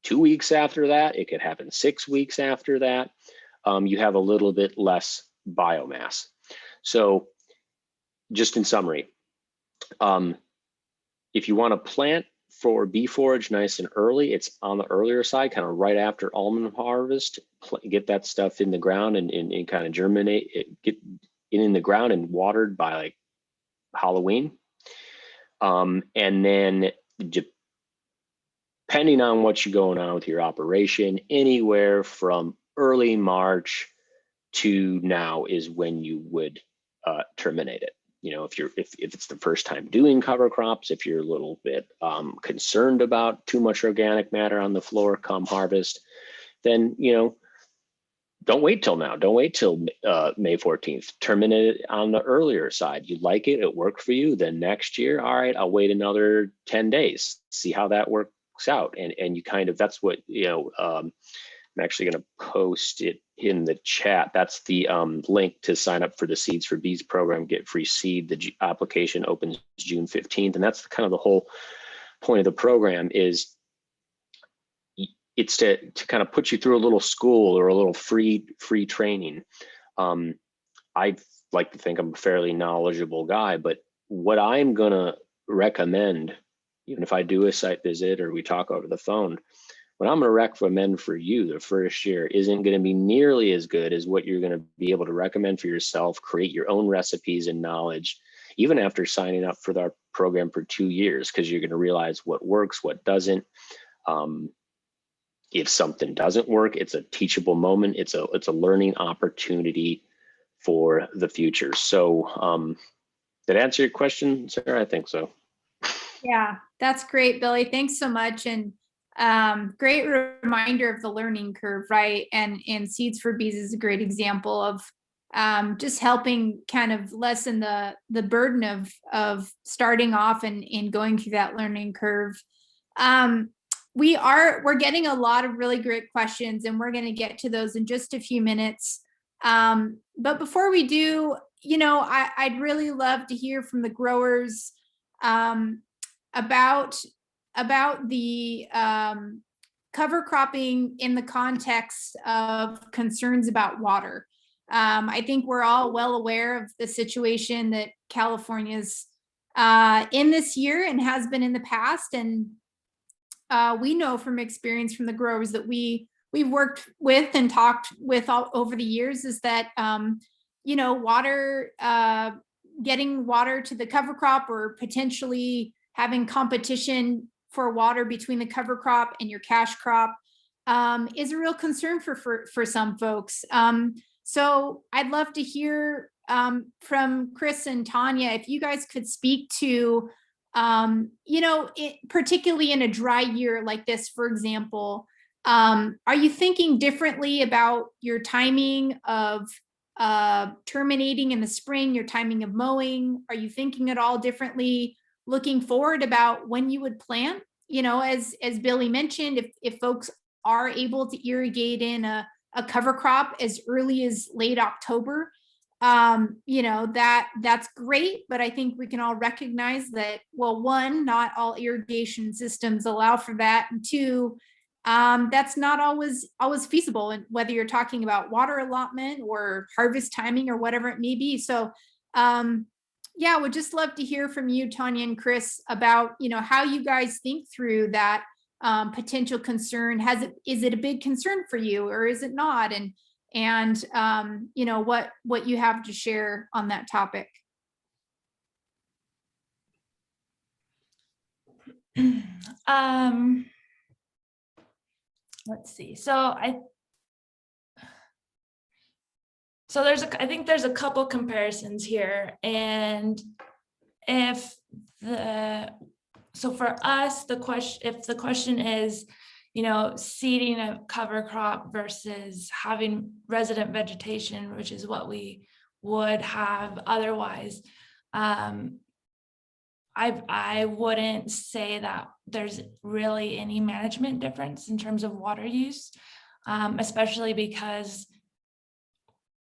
2 weeks after that, it could happen 6 weeks after that, you have a little bit less biomass. So just in summary, if you want to plant for bee forage nice and early, it's on the earlier side, kind of right after almond harvest. Get that stuff in the ground and kind of germinate it, get it in the ground and watered by like Halloween. And then depending on what you're going on with your operation, anywhere from early March to now is when you would terminate it. You know, if it's the first time doing cover crops, if you're a little bit concerned about too much organic matter on the floor come harvest, then, you know, don't wait till now. Don't wait till May 14th. Terminate it on the earlier side. You like it, it worked for you. Then next year, all right, I'll wait another 10 days, see how that works out. And you kind of, that's what, you know, I'm actually going to post it in the chat. That's the link to sign up for the Seeds for Bees program, get free seed. The application opens June 15th. And that's kind of the whole point of the program, is it's to kind of put you through a little school or a little free training. I like to think I'm a fairly knowledgeable guy, but what I'm gonna recommend, even if I do a site visit or we talk over the phone, what I'm gonna recommend for you the first year isn't gonna be nearly as good as what you're gonna be able to recommend for yourself, create your own recipes and knowledge, even after signing up for our program for 2 years, because you're gonna realize what works, what doesn't. If something doesn't work, it's a teachable moment. It's a learning opportunity for the future. So did I answer your question, Sarah? I think so. Yeah, that's great, Billy. Thanks so much. And great reminder of the learning curve, right? And Seeds for Bees is a great example of just helping kind of lessen the burden of starting off and going through that learning curve. We're getting a lot of really great questions, and we're going to get to those in just a few minutes. But before we do, you know, I'd really love to hear from the growers about the cover cropping in the context of concerns about water. I think we're all well aware of the situation that California's in this year and has been in the past. And we know from experience from the growers that we've worked with and talked with all over the years is that, you know, water, getting water to the cover crop or potentially having competition for water between the cover crop and your cash crop is a real concern for some folks. So I'd love to hear from Chris and Tanya, if you guys could speak to, particularly in a dry year like this, for example, are you thinking differently about your timing of terminating in the spring, your timing of mowing? Are you thinking at all differently looking forward about when you would plant? As Billy mentioned, if folks are able to irrigate in a cover crop as early as late October, that's great, but I think we can all recognize that, well, one, not all irrigation systems allow for that, and two, that's not always feasible, and whether you're talking about water allotment or harvest timing or whatever it may be. So yeah, would just love to hear from you, Tanya and Chris, about how you guys think through that potential concern. Is it a big concern for you, or is it not? And what you have to share on that topic. Let's see. I think there's a couple comparisons here, and for us, if the question is, seeding a cover crop versus having resident vegetation, which is what we would have otherwise, I wouldn't say that there's really any management difference in terms of water use, especially because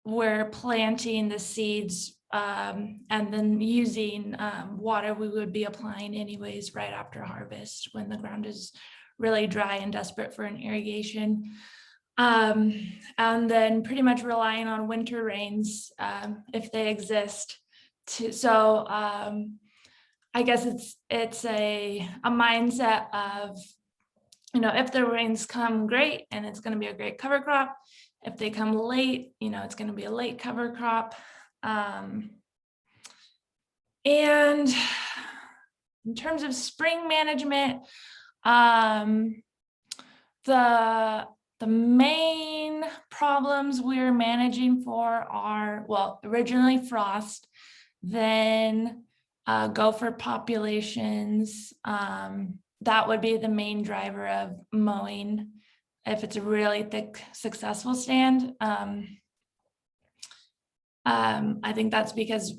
we're planting the seeds and then using water we would be applying anyways right after harvest when the ground is really dry and desperate for an irrigation. And then pretty much relying on winter rains if they exist. I guess it's a mindset of, if the rains come, great, and it's going to be a great cover crop. If they come late, it's going to be a late cover crop. And in terms of spring management, the main problems we're managing for are, well, originally frost, then gopher populations. That would be the main driver of mowing if it's a really thick, successful stand. I think that's because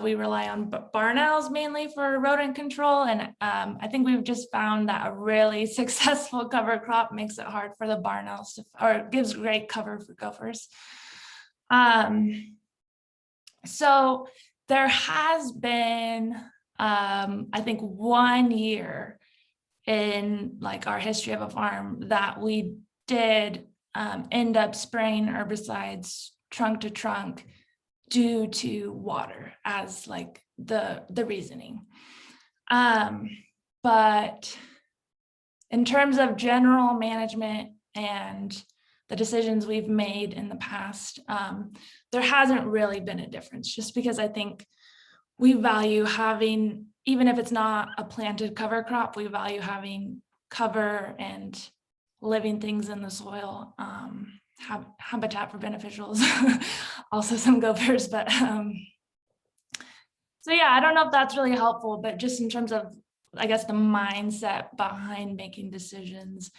we rely on barn owls mainly for rodent control, and I think we've just found that a really successful cover crop makes it hard for the barn owls or gives great cover for gophers. So there has been, I think, 1 year in like our history of a farm that we did end up spraying herbicides trunk to trunk due to water as like the reasoning. But in terms of general management and the decisions we've made in the past, there hasn't really been a difference, just because I think we value having, even if it's not a planted cover crop, we value having cover and living things in the soil, habitat for beneficials, also some gophers, but so yeah, I don't know if that's really helpful, but just in terms of, I guess, the mindset behind making decisions,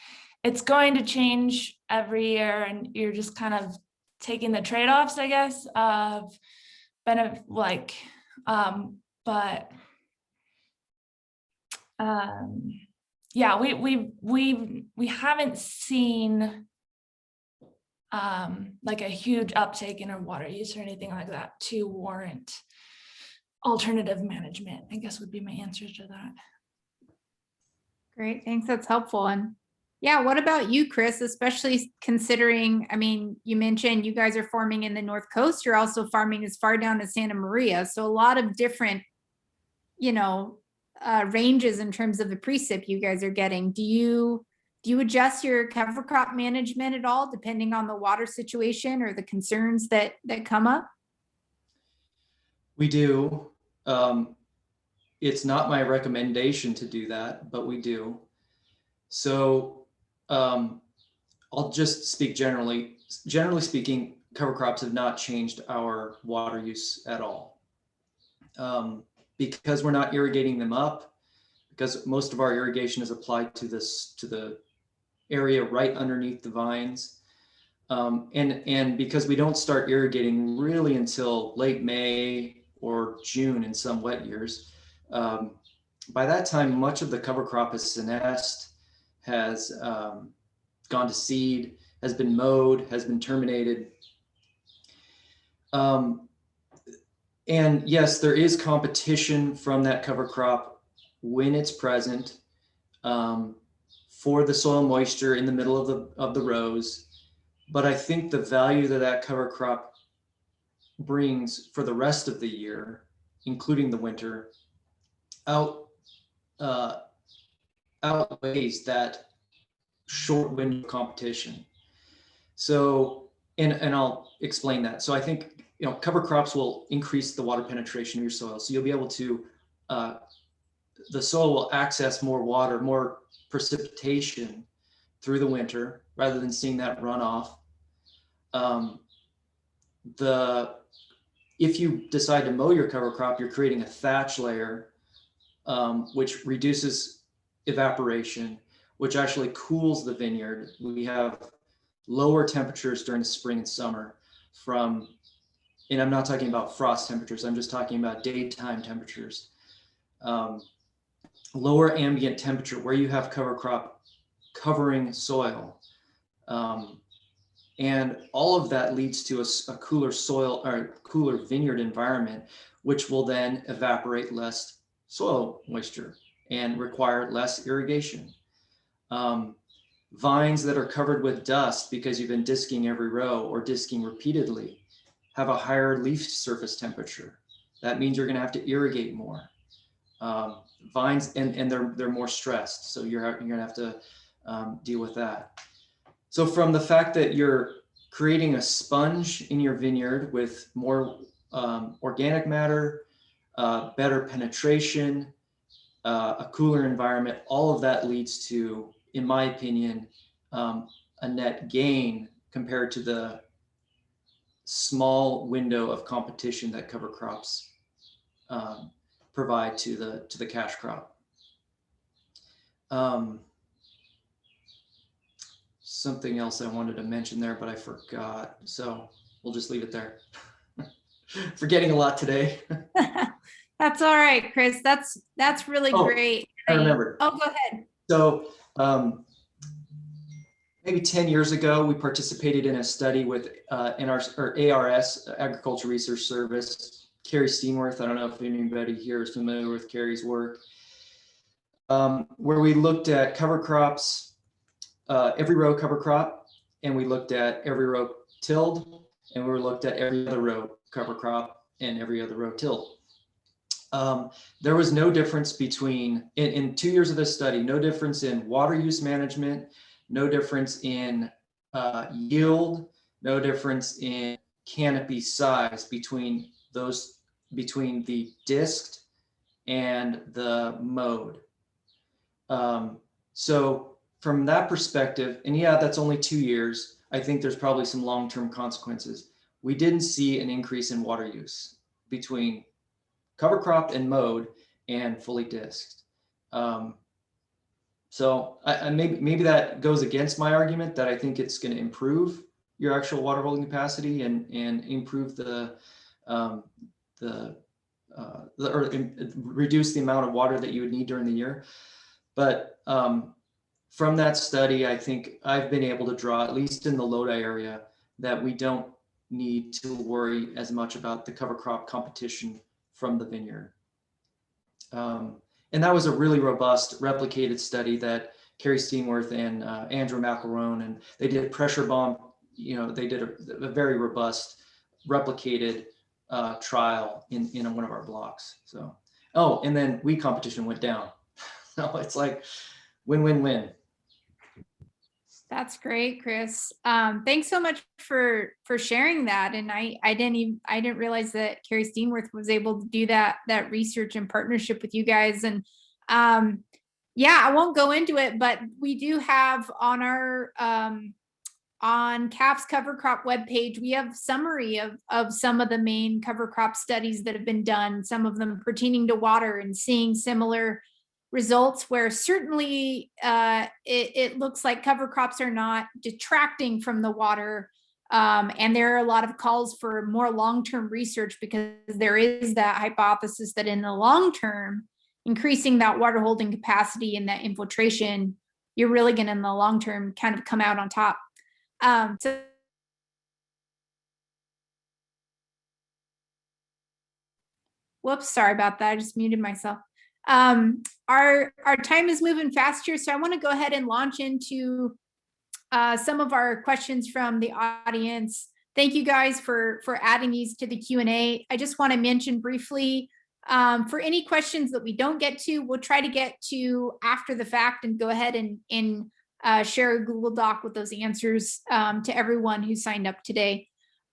it's going to change every year, and you're just kind of taking the trade-offs, I guess, of benefit, like, yeah, we haven't seen like a huge uptake in our water use or anything like that to warrant alternative management, I guess would be my answer to that. Great, thanks, that's helpful. And yeah, what about you, Chris, especially considering, I mean, you mentioned you guys are farming in the North Coast, you're also farming as far down as Santa Maria, so a lot of different, ranges in terms of the precip you guys are getting. Do you adjust your cover crop management at all depending on the water situation or the concerns that come up? We do. It's not my recommendation to do that, but we do. So I'll just speak generally. Generally speaking, cover crops have not changed our water use at all. Because we're not irrigating them up, because most of our irrigation is applied to the area right underneath the vines. And because we don't start irrigating really until late May or June in some wet years, by that time, much of the cover crop has senesced, has gone to seed, has been mowed, has been terminated. And yes, there is competition from that cover crop when it's present for the soil moisture in the middle of the rows. But I think the value that cover crop brings for the rest of the year, including the winter, outweighs that short window competition. So, and I'll explain that. So I think, cover crops will increase the water penetration of your soil. So you'll be able to, the soil will access more water, more precipitation through the winter, rather than seeing that runoff. If you decide to mow your cover crop, you're creating a thatch layer, which reduces evaporation, which actually cools the vineyard. We have lower temperatures during the spring and summer and I'm not talking about frost temperatures, I'm just talking about daytime temperatures. Lower ambient temperature where you have cover crop covering soil. And all of that leads to a cooler soil or cooler vineyard environment, which will then evaporate less soil moisture and require less irrigation. Vines that are covered with dust because you've been disking every row or disking repeatedly have a higher leaf surface temperature. That means you're going to have to irrigate more. Vines and they're more stressed, so you're going to have to deal with that. So from the fact that you're creating a sponge in your vineyard with more organic matter, better penetration, a cooler environment, all of that leads to, in my opinion, a net gain compared to the small window of competition that cover crops provide to the cash crop. Something else I wanted to mention there, but I forgot. So we'll just leave it there. Forgetting a lot today. That's all right, Chris. That's really great. I remembered. Oh, go ahead. So maybe 10 years ago, we participated in a study with ARS, Agriculture Research Service, Carrie Steenworth. I don't know if anybody here is familiar with Carrie's work, where we looked at cover crops, every row cover crop, and we looked at every row tilled, and we looked at every other row cover crop and every other row tilled. There was no difference between, in 2 years of this study, no difference in water use management, no difference in yield, no difference in canopy size between the disked and the mowed. So from that perspective, and yeah, that's only 2 years, I think there's probably some long-term consequences. We didn't see an increase in water use between cover cropped and mowed and fully disked. So maybe that goes against my argument that I think it's going to improve your actual water holding capacity and improve reduce the amount of water that you would need during the year. But from that study, I think I've been able to draw, at least in the Lodi area, that we don't need to worry as much about the cover crop competition from the vineyard. And that was a really robust replicated study that Carrie Steenworth and Andrew McElroan, and they did pressure bomb, they did a very robust replicated trial in one of our blocks. So, and then weed competition went down. So it's like win-win-win. That's great, Chris. Thanks so much for sharing that. And I didn't realize that Carrie Steenworth was able to do that research in partnership with you guys. And yeah, I won't go into it, but we do have on our on CAFF's cover crop webpage, we have summary of some of the main cover crop studies that have been done, some of them pertaining to water, and seeing similar results where certainly it looks like cover crops are not detracting from the water. And there are a lot of calls for more long-term research, because there is that hypothesis that in the long term, increasing that water holding capacity and that infiltration, you're really going to, in the long term, kind of come out on top. Whoops, sorry about that. I just muted myself. Our time is moving fast here, so I want to go ahead and launch into some of our questions from the audience. Thank you guys for adding these to the Q&A. I just want to mention briefly, for any questions that we don't get to, we'll try to get to after the fact and go ahead and share a Google Doc with those answers to everyone who signed up today.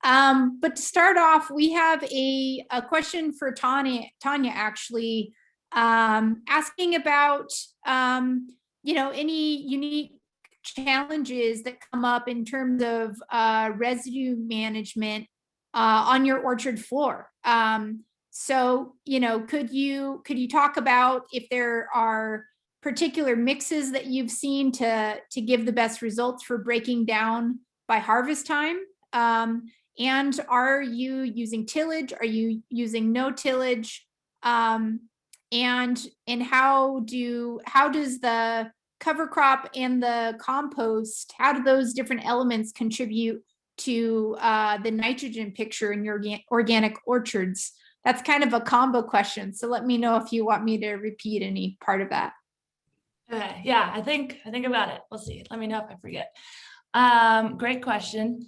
But to start off, we have a question for Tanya actually, asking about any unique challenges that come up in terms of residue management on your orchard floor. So could you talk about if there are particular mixes that you've seen to give the best results for breaking down by harvest time? And are you using tillage? Are you using no tillage? And how does the cover crop and the compost, how do those different elements contribute to the nitrogen picture in your organic orchards? That's kind of a combo question. So let me know if you want me to repeat any part of that. Yeah, I think about it. We'll see. Let me know if I forget. Great question.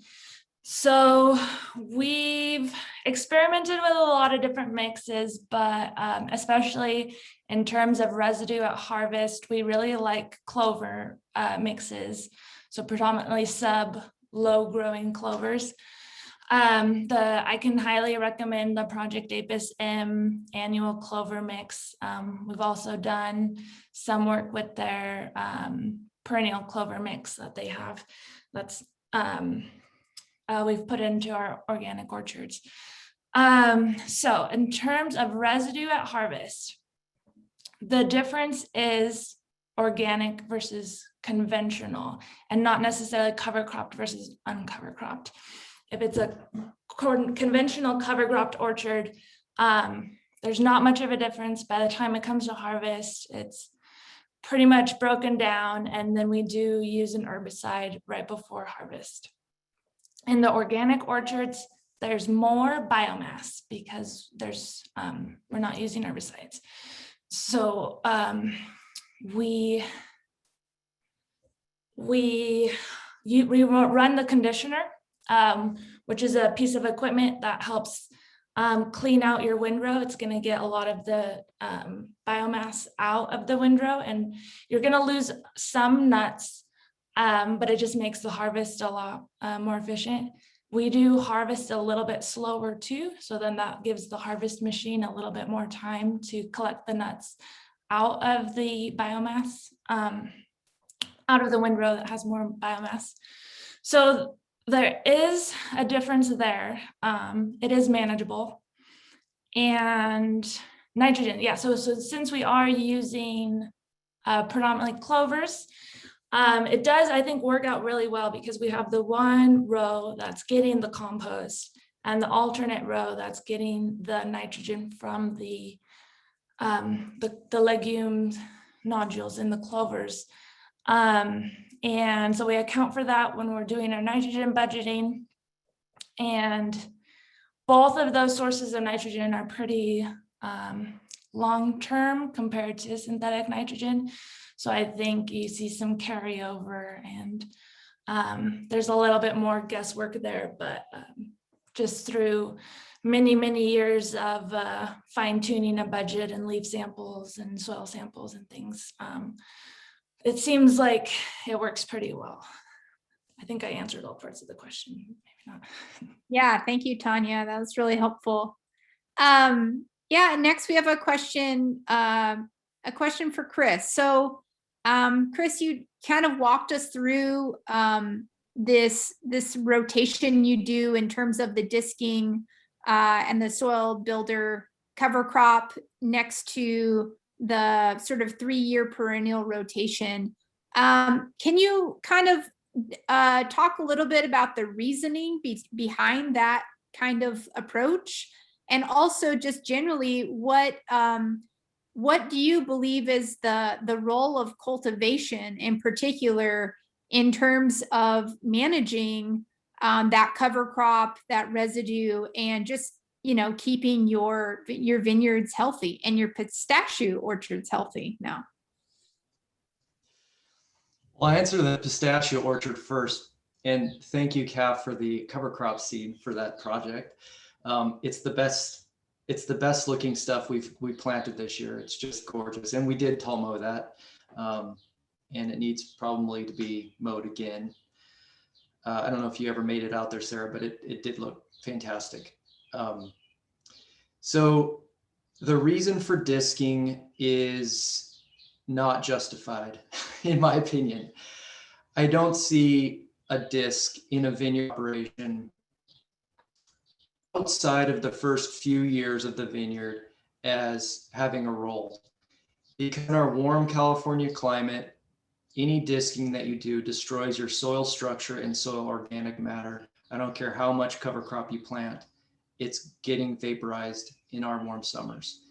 So we've experimented with a lot of different mixes, but especially in terms of residue at harvest, we really like clover mixes. So predominantly low growing clovers. I can highly recommend the Project Apis M annual clover mix. We've also done some work with their perennial clover mix that they have. That's we've put into our organic orchards. So in terms of residue at harvest, the difference is organic versus conventional, and not necessarily cover cropped versus uncover cropped. If it's a conventional cover cropped orchard, there's not much of a difference. By the time it comes to harvest, it's pretty much broken down, and then we do use an herbicide right before harvest. In the organic orchards, there's more biomass because we're not using herbicides. So we run the conditioner, which is a piece of equipment that helps clean out your windrow. It's going to get a lot of the biomass out of the windrow, and you're going to lose some nuts, but it just makes the harvest a lot more efficient. We do harvest a little bit slower too, so then that gives the harvest machine a little bit more time to collect the nuts out of the biomass, out of the windrow that has more biomass. So there is a difference there. It is manageable. And nitrogen, yeah, so since we are using predominantly clovers, it does, I think, work out really well because we have the one row that's getting the compost and the alternate row that's getting the nitrogen from the legumes nodules in the clovers. And so we account for that when we're doing our nitrogen budgeting. And both of those sources of nitrogen are pretty long-term compared to synthetic nitrogen. So I think you see some carryover, and there's a little bit more guesswork there, but just through many years of fine-tuning a budget and leaf samples and soil samples and things, it seems like it works pretty well. I think I answered all parts of the question, maybe not. Yeah, thank you, Tanya. That was really helpful. Yeah, next we have a question for Chris. So Chris, you kind of walked us through this rotation you do in terms of the disking and the soil builder cover crop next to the sort of 3-year perennial rotation. Can you kind of talk a little bit about the reasoning behind that kind of approach? And also just generally, what do you believe is the role of cultivation in particular in terms of managing that cover crop, that residue, and just, you know, keeping your vineyards healthy and your pistachio orchards healthy now? Well, I answer the pistachio orchard first, and thank you, CAFF, for the cover crop seed for that project. It's the best looking stuff we planted this year. It's just gorgeous, and we did tall mow that, and it needs probably to be mowed again. I don't know if you ever made it out there, Sarah, but it did look fantastic. So the reason for disking is not justified, in my opinion. I don't see a disc in a vineyard operation outside of the first few years of the vineyard as having a role. Because in our warm California climate, any disking that you do destroys your soil structure and soil organic matter. I don't care how much cover crop you plant, it's getting vaporized in our warm summers.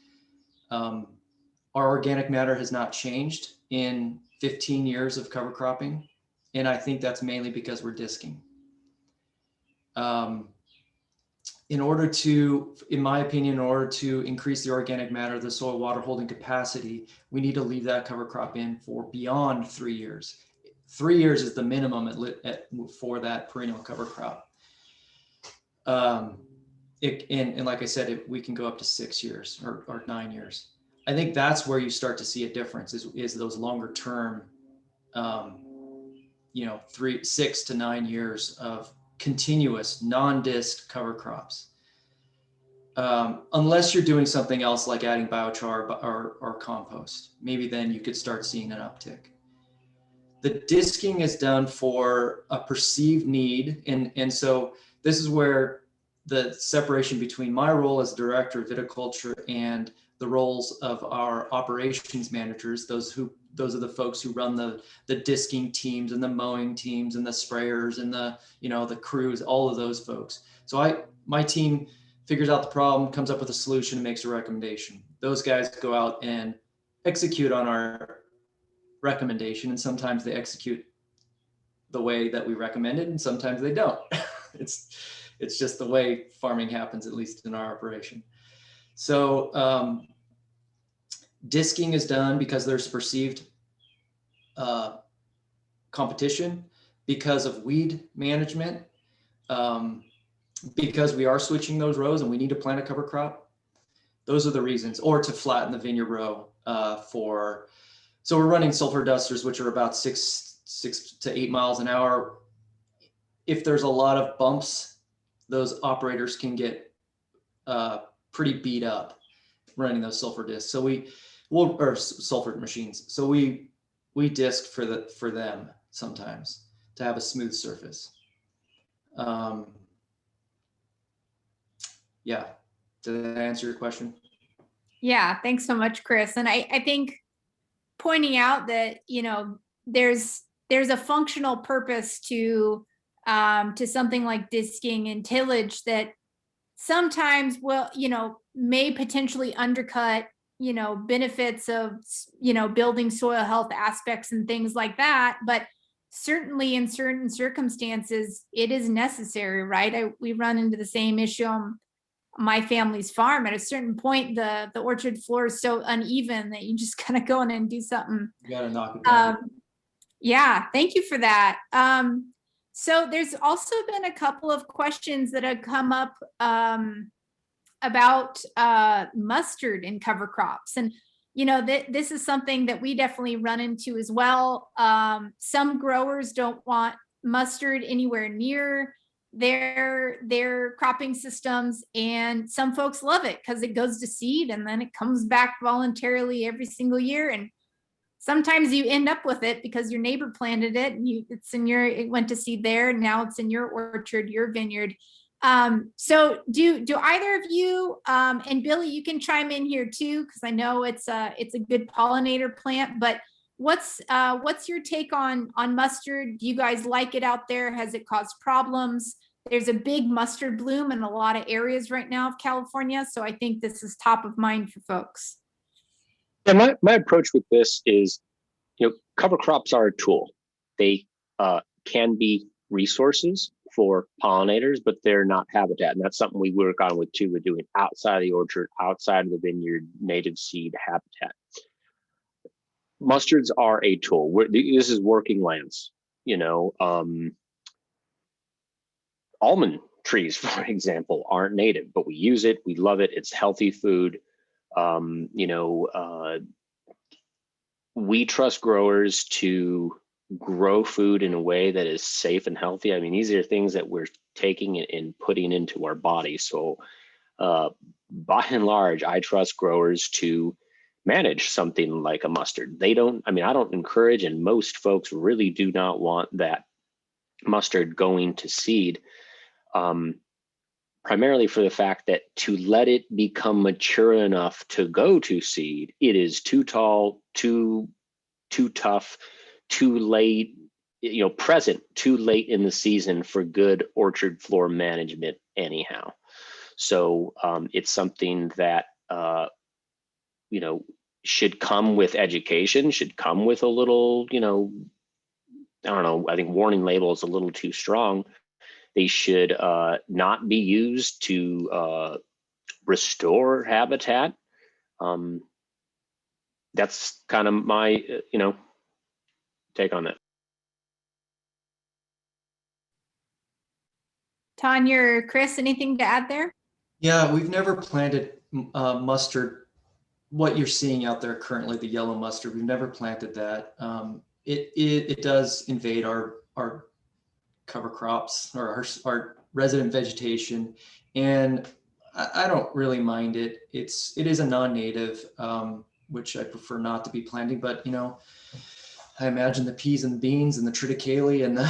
Our organic matter has not changed in 15 years of cover cropping, and I think that's mainly because we're disking. In order to, in my opinion, in order to increase the organic matter, the soil water holding capacity, we need to leave that cover crop in for beyond 3 years. 3 years is the minimum for that perennial cover crop. And like I said, we can go up to 6 years or 9 years. I think that's where you start to see a difference is those longer term, 6 to 9 years of continuous non-disc cover crops. Unless you're doing something else like adding biochar or compost, maybe then you could start seeing an uptick. The disking is done for a perceived need. And so this is where the separation between my role as director of viticulture and the roles of our operations managers, those are the folks who run the disking teams and the mowing teams and the sprayers and the crews, all of those folks. So my team figures out the problem, comes up with a solution, and makes a recommendation. Those guys go out and execute on our recommendation, and sometimes they execute the way that we recommended, and sometimes they don't. It's just the way farming happens, at least in our operation. So disking is done because there's perceived competition, because of weed management, because we are switching those rows and we need to plant a cover crop. Those are the reasons, or to flatten the vineyard row so we're running sulfur dusters, which are about 6 to 8 miles an hour. If there's a lot of bumps, those operators can get pretty beat up running those sulfur discs. So or sulfur machines. So we disc for them sometimes to have a smooth surface. Yeah, did that answer your question? Yeah, thanks so much, Chris. And I think pointing out that, there's a functional purpose to something like disking and tillage that sometimes may potentially undercut, benefits of, building soil health aspects and things like that. But certainly in certain circumstances, it is necessary, right? We run into the same issue on my family's farm. At a certain point, the orchard floor is so uneven that you just kind of go in and do something. You gotta knock it down. Yeah, thank you for that. So there's also been a couple of questions that have come up about mustard in cover crops. And, this is something that we definitely run into as well. Some growers don't want mustard anywhere near their cropping systems, and some folks love it because it goes to seed and then it comes back voluntarily every single year. And sometimes you end up with it because your neighbor planted it and it went to seed there. And now it's in your orchard, your vineyard. So do either of you, and Billy, you can chime in here too, because I know it's a good pollinator plant, but what's your take on mustard? Do you guys like it out there? Has it caused problems? There's a big mustard bloom in a lot of areas right now of California. So I think this is top of mind for folks. Yeah, my approach with this is, cover crops are a tool. They can be resources for pollinators, but they're not habitat. And that's something we work on with too. We're doing outside of the orchard, outside of the vineyard, native seed habitat. Mustards are a tool. This is working lands, almond trees, for example, aren't native, but we use it. We love it. It's healthy food. We trust growers to grow food in a way that is safe and healthy. I mean, these are things that we're taking and putting into our body. So by and large, I trust growers to manage something like a mustard. I don't encourage, and most folks really do not want that mustard going to seed, primarily for the fact that to let it become mature enough to go to seed, it is too tall, too tough, too late, present too late in the season for good orchard floor management anyhow. So it's something that, should come with education, should come with a little, I think warning label is a little too strong. They should not be used to restore habitat. That's kind of my, take on that. Tanya or Chris, anything to add there? Yeah, we've never planted mustard, what you're seeing out there currently, the yellow mustard. We've never planted that. It does invade our cover crops or our resident vegetation, and I don't really mind it. It is a non-native, which I prefer not to be planting, but I imagine the peas and the beans and the triticale and the,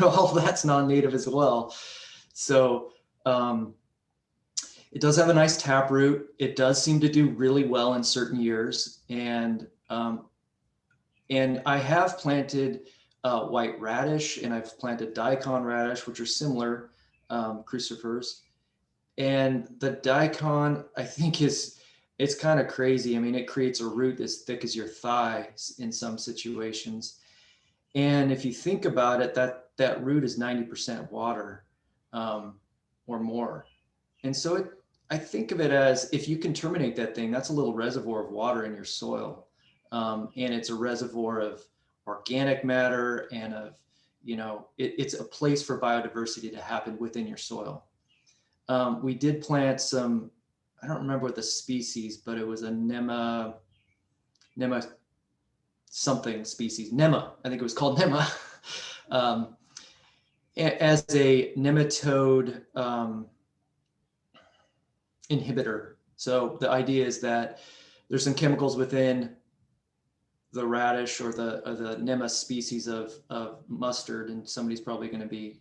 all that's non-native as well. So it does have a nice tap root. It does seem to do really well in certain years. And I have planted white radish, and I've planted daikon radish, which are similar crucifers. And the daikon, I think it's kind of crazy. I mean, it creates a root as thick as your thigh in some situations. And if you think about it, that root is 90% water or more. And so I think of it as, if you can terminate that thing, that's a little reservoir of water in your soil. And it's a reservoir of organic matter and of, it's a place for biodiversity to happen within your soil. We did plant some, I don't remember what the species, but it was a Nema something species, Nema, I think it was called Nema, as a nematode inhibitor. So the idea is that there's some chemicals within the radish or the Nema species of mustard, and somebody's probably going to be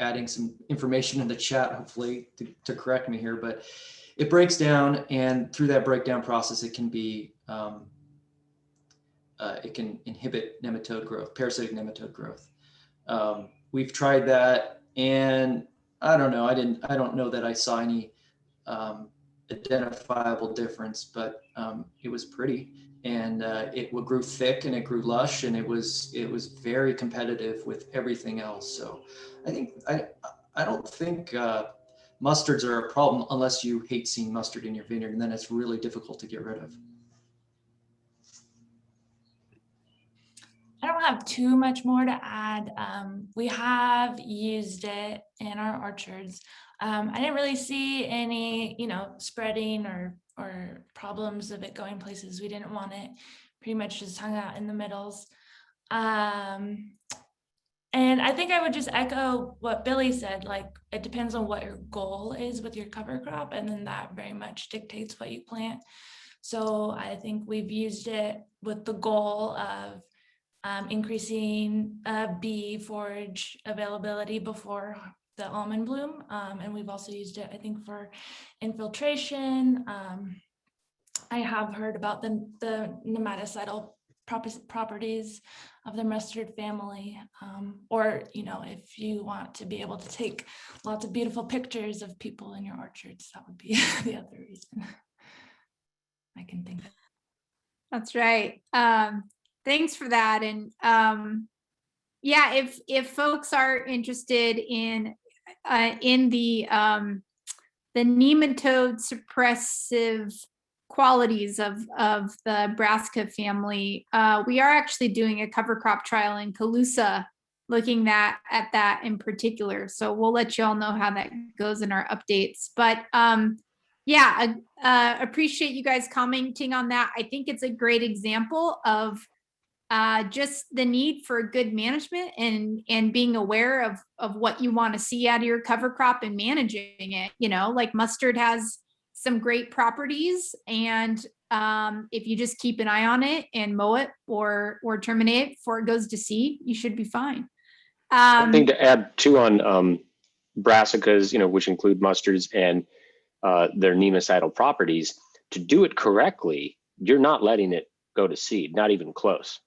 adding some information in the chat, hopefully, to correct me here, but it breaks down, and through that breakdown process, it can be it can inhibit nematode growth, parasitic nematode growth. We've tried that, and I don't know. I don't know that I saw any identifiable difference, but it was pretty, and it grew thick and it grew lush, and it was very competitive with everything else. So I think I don't think mustards are a problem unless you hate seeing mustard in your vineyard, and then it's really difficult to get rid of. I don't have too much more to add. We have used it in our orchards. I didn't really see any, spreading or problems of it going places we didn't want it. Pretty much just hung out in the middles. And I think I would just echo what Billy said, like, it depends on what your goal is with your cover crop, and then that very much dictates what you plant. So I think we've used it with the goal of increasing bee forage availability before the almond bloom. And we've also used it, I think, for infiltration. I have heard about the nematicidal properties of the mustard family, or, if you want to be able to take lots of beautiful pictures of people in your orchards, that would be the other reason I can think of. That's right. Thanks for that. And yeah, if folks are interested in the nematode suppressive qualities of the brassica family, we are actually doing a cover crop trial in Calusa looking at that in particular. So we'll let you all know how that goes in our updates. But yeah, appreciate you guys commenting on that. I think it's a great example of just the need for good management and being aware of what you want to see out of your cover crop and managing it. Like mustard has some great properties, and if you just keep an eye on it and mow it or terminate it before it goes to seed, you should be fine. Something to add too on brassicas, which include mustards and their nemacidal properties. To do it correctly, you're not letting it go to seed, not even close.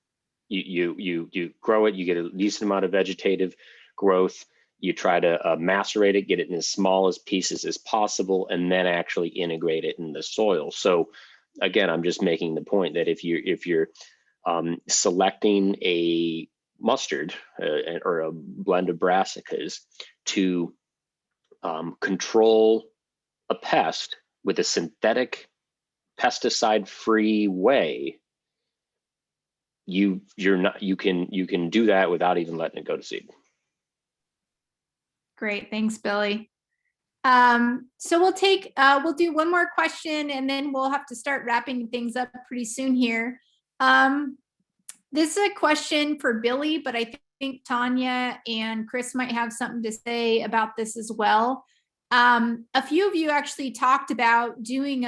You grow it, you get a decent amount of vegetative growth. You try to macerate it, get it in as small as pieces as possible, and then actually integrate it in the soil. So again, I'm just making the point that if you're selecting a mustard or a blend of brassicas to control a pest with a synthetic pesticide-free way, you can do that without even letting it go to seed. Great, thanks, Billy. So we'll do one more question, and then we'll have to start wrapping things up pretty soon here. This is a question for Billy, but I think Tanya and Chris might have something to say about this as well. A few of you actually talked about doing,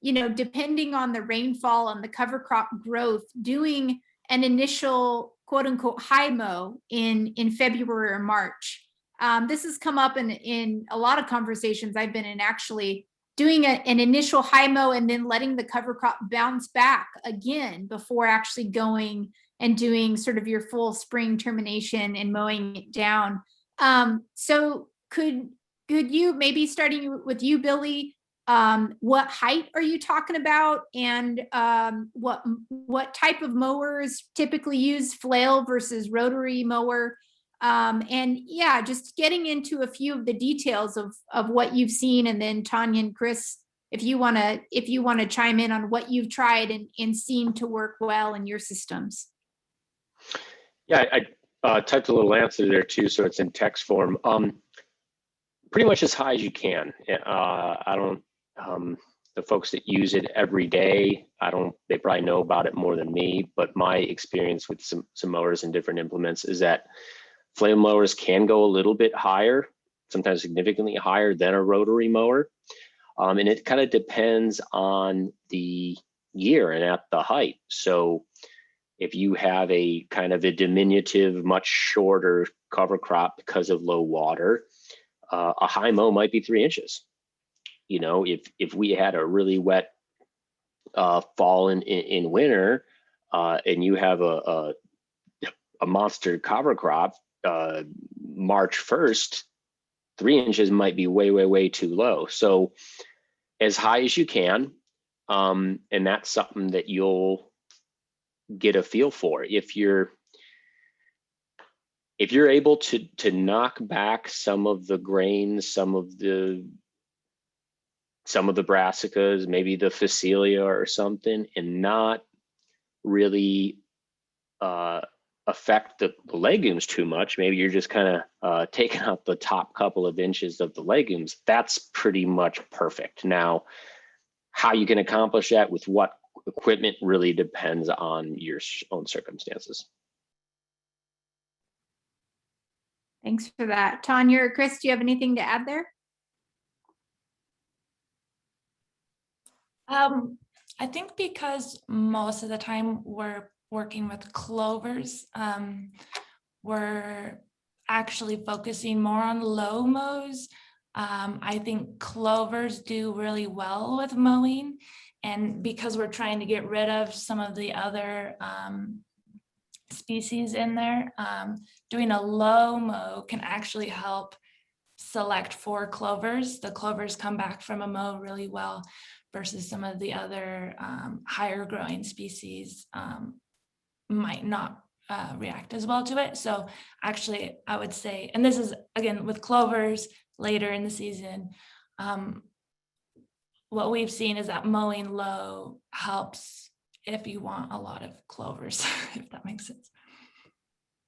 depending on the rainfall and the cover crop growth, doing an initial quote unquote high mow in February or March. This has come up in a lot of conversations I've been in, actually doing an initial high mow and then letting the cover crop bounce back again before actually going and doing sort of your full spring termination and mowing it down. So could you, maybe starting with you, Billy, what height are you talking about, and what type of mowers typically use, flail versus rotary mower? And yeah, just getting into a few of the details of what you've seen, and then Tanya and Chris, if you want to chime in on what you've tried and seen to work well in your systems. Yeah, I typed a little answer there too, so it's in text form. Pretty much as high as you can. I don't. The folks that use it every day, they probably know about it more than me, but my experience with some mowers and different implements is that flail mowers can go a little bit higher, sometimes significantly higher than a rotary mower. And it kind of depends on the year and at the height. So if you have a kind of a diminutive, much shorter cover crop because of low water, a high mow might be 3 inches. If we had a really wet fall in winter, and you have a monster cover crop, March 1st, 3 inches might be way too low. So as high as you can, and that's something that you'll get a feel for. If you're able to knock back some of the grains, some of the brassicas, maybe the Phacelia or something, and not really affect the legumes too much, maybe you're just kind of taking out the top couple of inches of the legumes, that's pretty much perfect. Now, how you can accomplish that with what equipment really depends on your own circumstances. Thanks for that. Tanya or Chris, do you have anything to add there? I think because most of the time we're working with clovers, we're actually focusing more on low mows. I think clovers do really well with mowing, and because we're trying to get rid of some of the other species in there, doing a low mow can actually help select for clovers. The clovers come back from a mow really well versus some of the other higher growing species might not react as well to it. So actually I would say, and this is again with clovers later in the season, what we've seen is that mowing low helps if you want a lot of clovers, if that makes sense.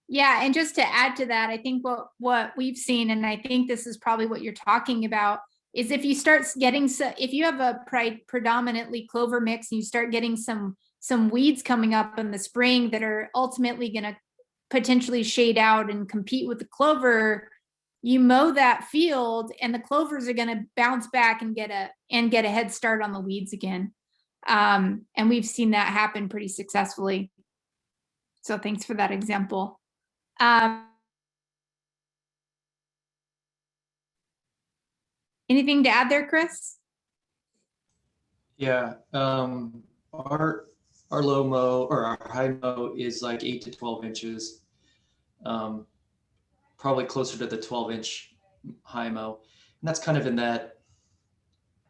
Yeah, and just to add to that, I think what we've seen, and I think this is probably what you're talking about, is if you start getting, if you have a predominantly clover mix and you start getting some weeds coming up in the spring that are ultimately going to potentially shade out and compete with the clover, you mow that field and the clovers are going to bounce back and get a head start on the weeds again. And we've seen that happen pretty successfully. So thanks for that example. Anything to add there, Chris? Yeah, our low mow or our high mow is like 8 to 12 inches, probably closer to the 12-inch high mow, and that's kind of in that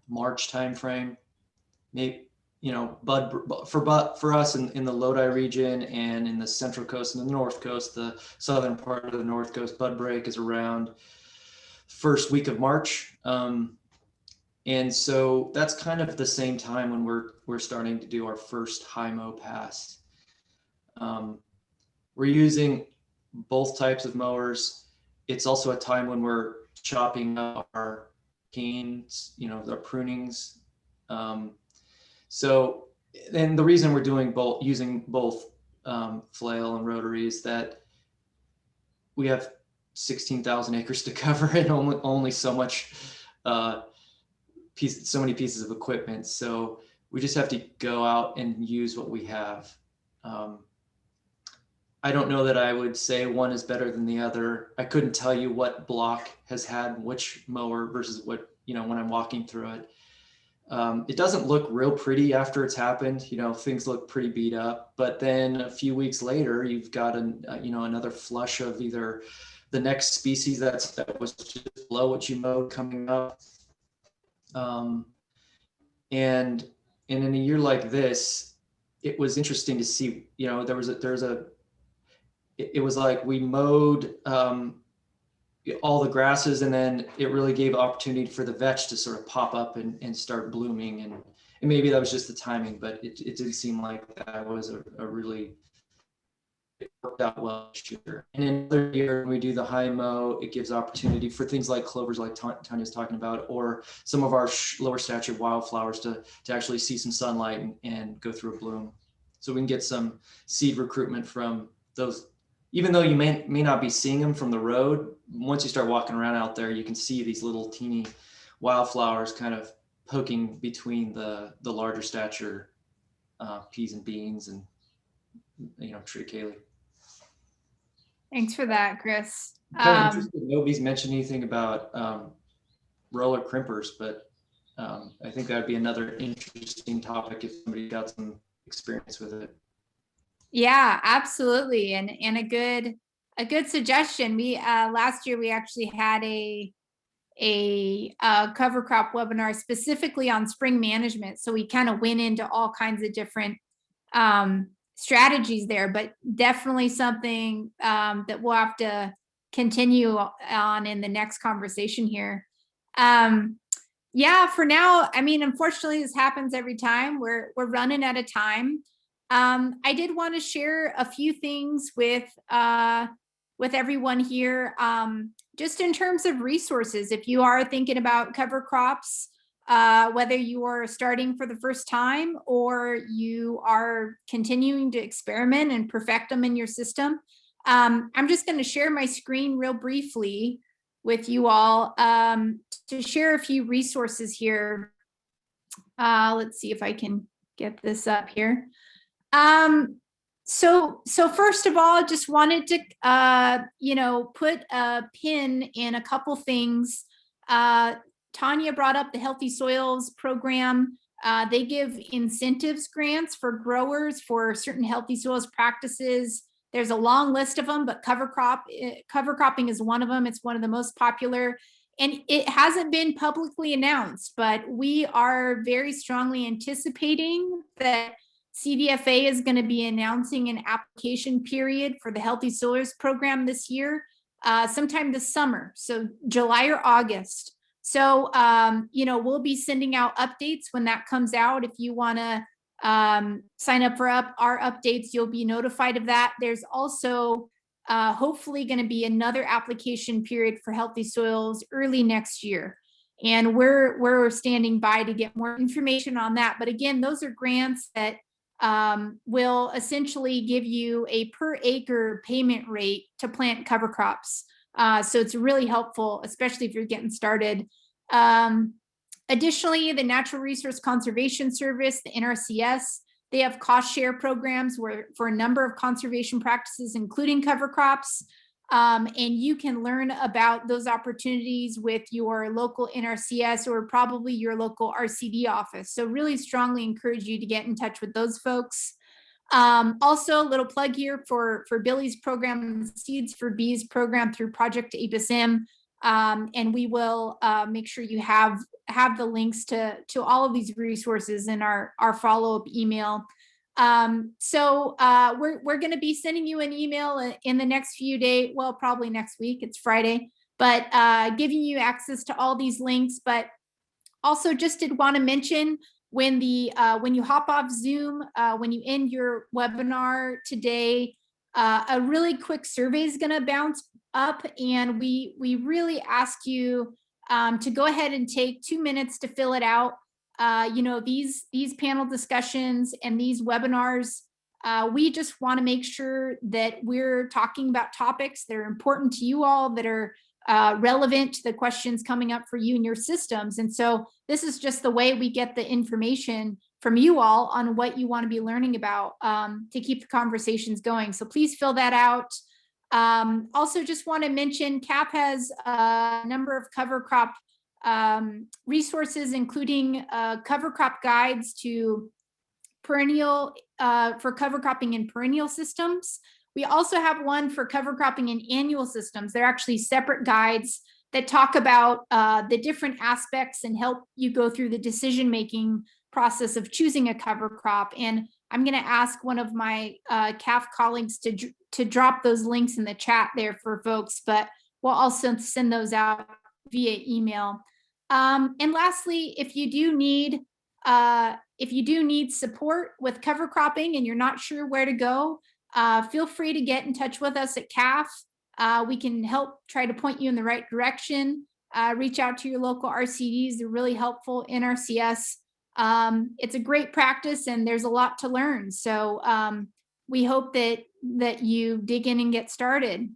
March timeframe. Maybe, you know, for us in the Lodi region and in the Central Coast and the North Coast, the southern part of the North Coast, bud break is around first week of March. And so that's kind of the same time when we're starting to do our first high mow pass. We're using both types of mowers. It's also a time when we're chopping up our canes, you know, the prunings. So, and the reason we're doing using both flail and rotary is that we have 16,000 acres to cover and only so much so many pieces of equipment. So we just have to go out and use what we have. I don't know that I would say one is better than the other. I couldn't tell you what block has had which mower versus what, you know, when I'm walking through it. It doesn't look real pretty after it's happened. You know, things look pretty beat up, but then a few weeks later, you've got you know, another flush of either the next species that was just below what you mowed coming up. And in a year like this, it was interesting to see, you know, it was like we mowed all the grasses, and then it really gave opportunity for the vetch to sort of pop up and start blooming. And maybe that was just the timing, but it did seem like that was a really, it worked out well this year. And in another year, when we do the high mow, it gives opportunity for things like clovers, like Tanya's talking about, or some of our lower stature wildflowers to actually see some sunlight and go through a bloom. So we can get some seed recruitment from those. Even though you may not be seeing them from the road, once you start walking around out there, you can see these little teeny wildflowers kind of poking between the larger stature peas and beans and, you know, triticale. Thanks for that, Chris. Kind of interesting. Nobody's mentioned anything about roller crimpers, but I think that'd be another interesting topic if somebody got some experience with it. Yeah, absolutely. And a good suggestion. We last year we actually had a cover crop webinar specifically on spring management. So we kind of went into all kinds of different strategies there, but definitely something that we'll have to continue on in the next conversation here. Yeah, for now, I mean, unfortunately, this happens every time. We're running out of time. I did want to share a few things with everyone here, just in terms of resources. If you are thinking about cover crops, whether you are starting for the first time or you are continuing to experiment and perfect them in your system, I'm just going to share my screen real briefly with you all to share a few resources here. Let's see if I can get this up here. So first of all, just wanted to, put a pin in a couple things. Tanya brought up the Healthy Soils program. They give incentives grants for growers for certain healthy soils practices. There's a long list of them, but cover cropping is one of them. It's one of the most popular, and it hasn't been publicly announced, but we are very strongly anticipating that CDFA is going to be announcing an application period for the Healthy Soils program this year, sometime this summer, so July or August. So, we'll be sending out updates when that comes out. If you want to sign up for our updates, you'll be notified of that. There's also hopefully going to be another application period for Healthy Soils early next year. And we're standing by to get more information on that. But again, those are grants that will essentially give you a per acre payment rate to plant cover crops. So it's really helpful, especially if you're getting started. Additionally, the Natural Resource Conservation Service, the NRCS, they have cost share programs for a number of conservation practices, including cover crops. And you can learn about those opportunities with your local NRCS or probably your local RCD office. So really strongly encourage you to get in touch with those folks. Also, a little plug here for Billy's program, Seeds for Bees program through Project APIS M. And we will make sure you have the links to all of these resources in our follow-up email. So we're going to be sending you an email in the next few days, well, probably next week, it's Friday, but giving you access to all these links. But also just did want to mention when you hop off Zoom, when you end your webinar today, a really quick survey is going to bounce up, and we really ask you to go ahead and take 2 minutes to fill it out. These panel discussions and these webinars, we just want to make sure that we're talking about topics that are important to you all, that are relevant to the questions coming up for you and your systems. And so this is just the way we get the information from you all on what you want to be learning about to keep the conversations going. So please fill that out. Also just want to mention CAFF has a number of cover crop resources, including cover crop guides to perennial for cover cropping in perennial systems. We also have one for cover cropping in annual systems. They're actually separate guides that talk about the different aspects and help you go through the decision-making process of choosing a cover crop. And I'm going to ask one of my CAFF colleagues to drop those links in the chat there for folks, but we'll also send those out via email. And lastly, if you do need support with cover cropping and you're not sure where to go, feel free to get in touch with us at CAFF. We can help try to point you in the right direction. Reach out to your local RCDs. They're really helpful. NRCS. It's a great practice and there's a lot to learn. So we hope that you dig in and get started.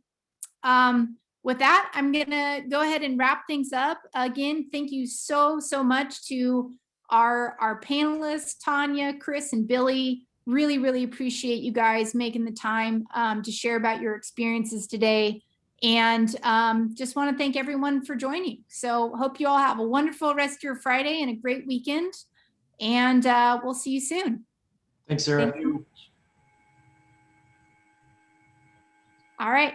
With that, I'm going to go ahead and wrap things up. Again, thank you so much to our panelists, Tanya, Chris, and Billy. Really, really appreciate you guys making the time to share about your experiences today. And just want to thank everyone for joining. So hope you all have a wonderful rest of your Friday and a great weekend. And we'll see you soon. Thanks, Sara. Thank you. All right.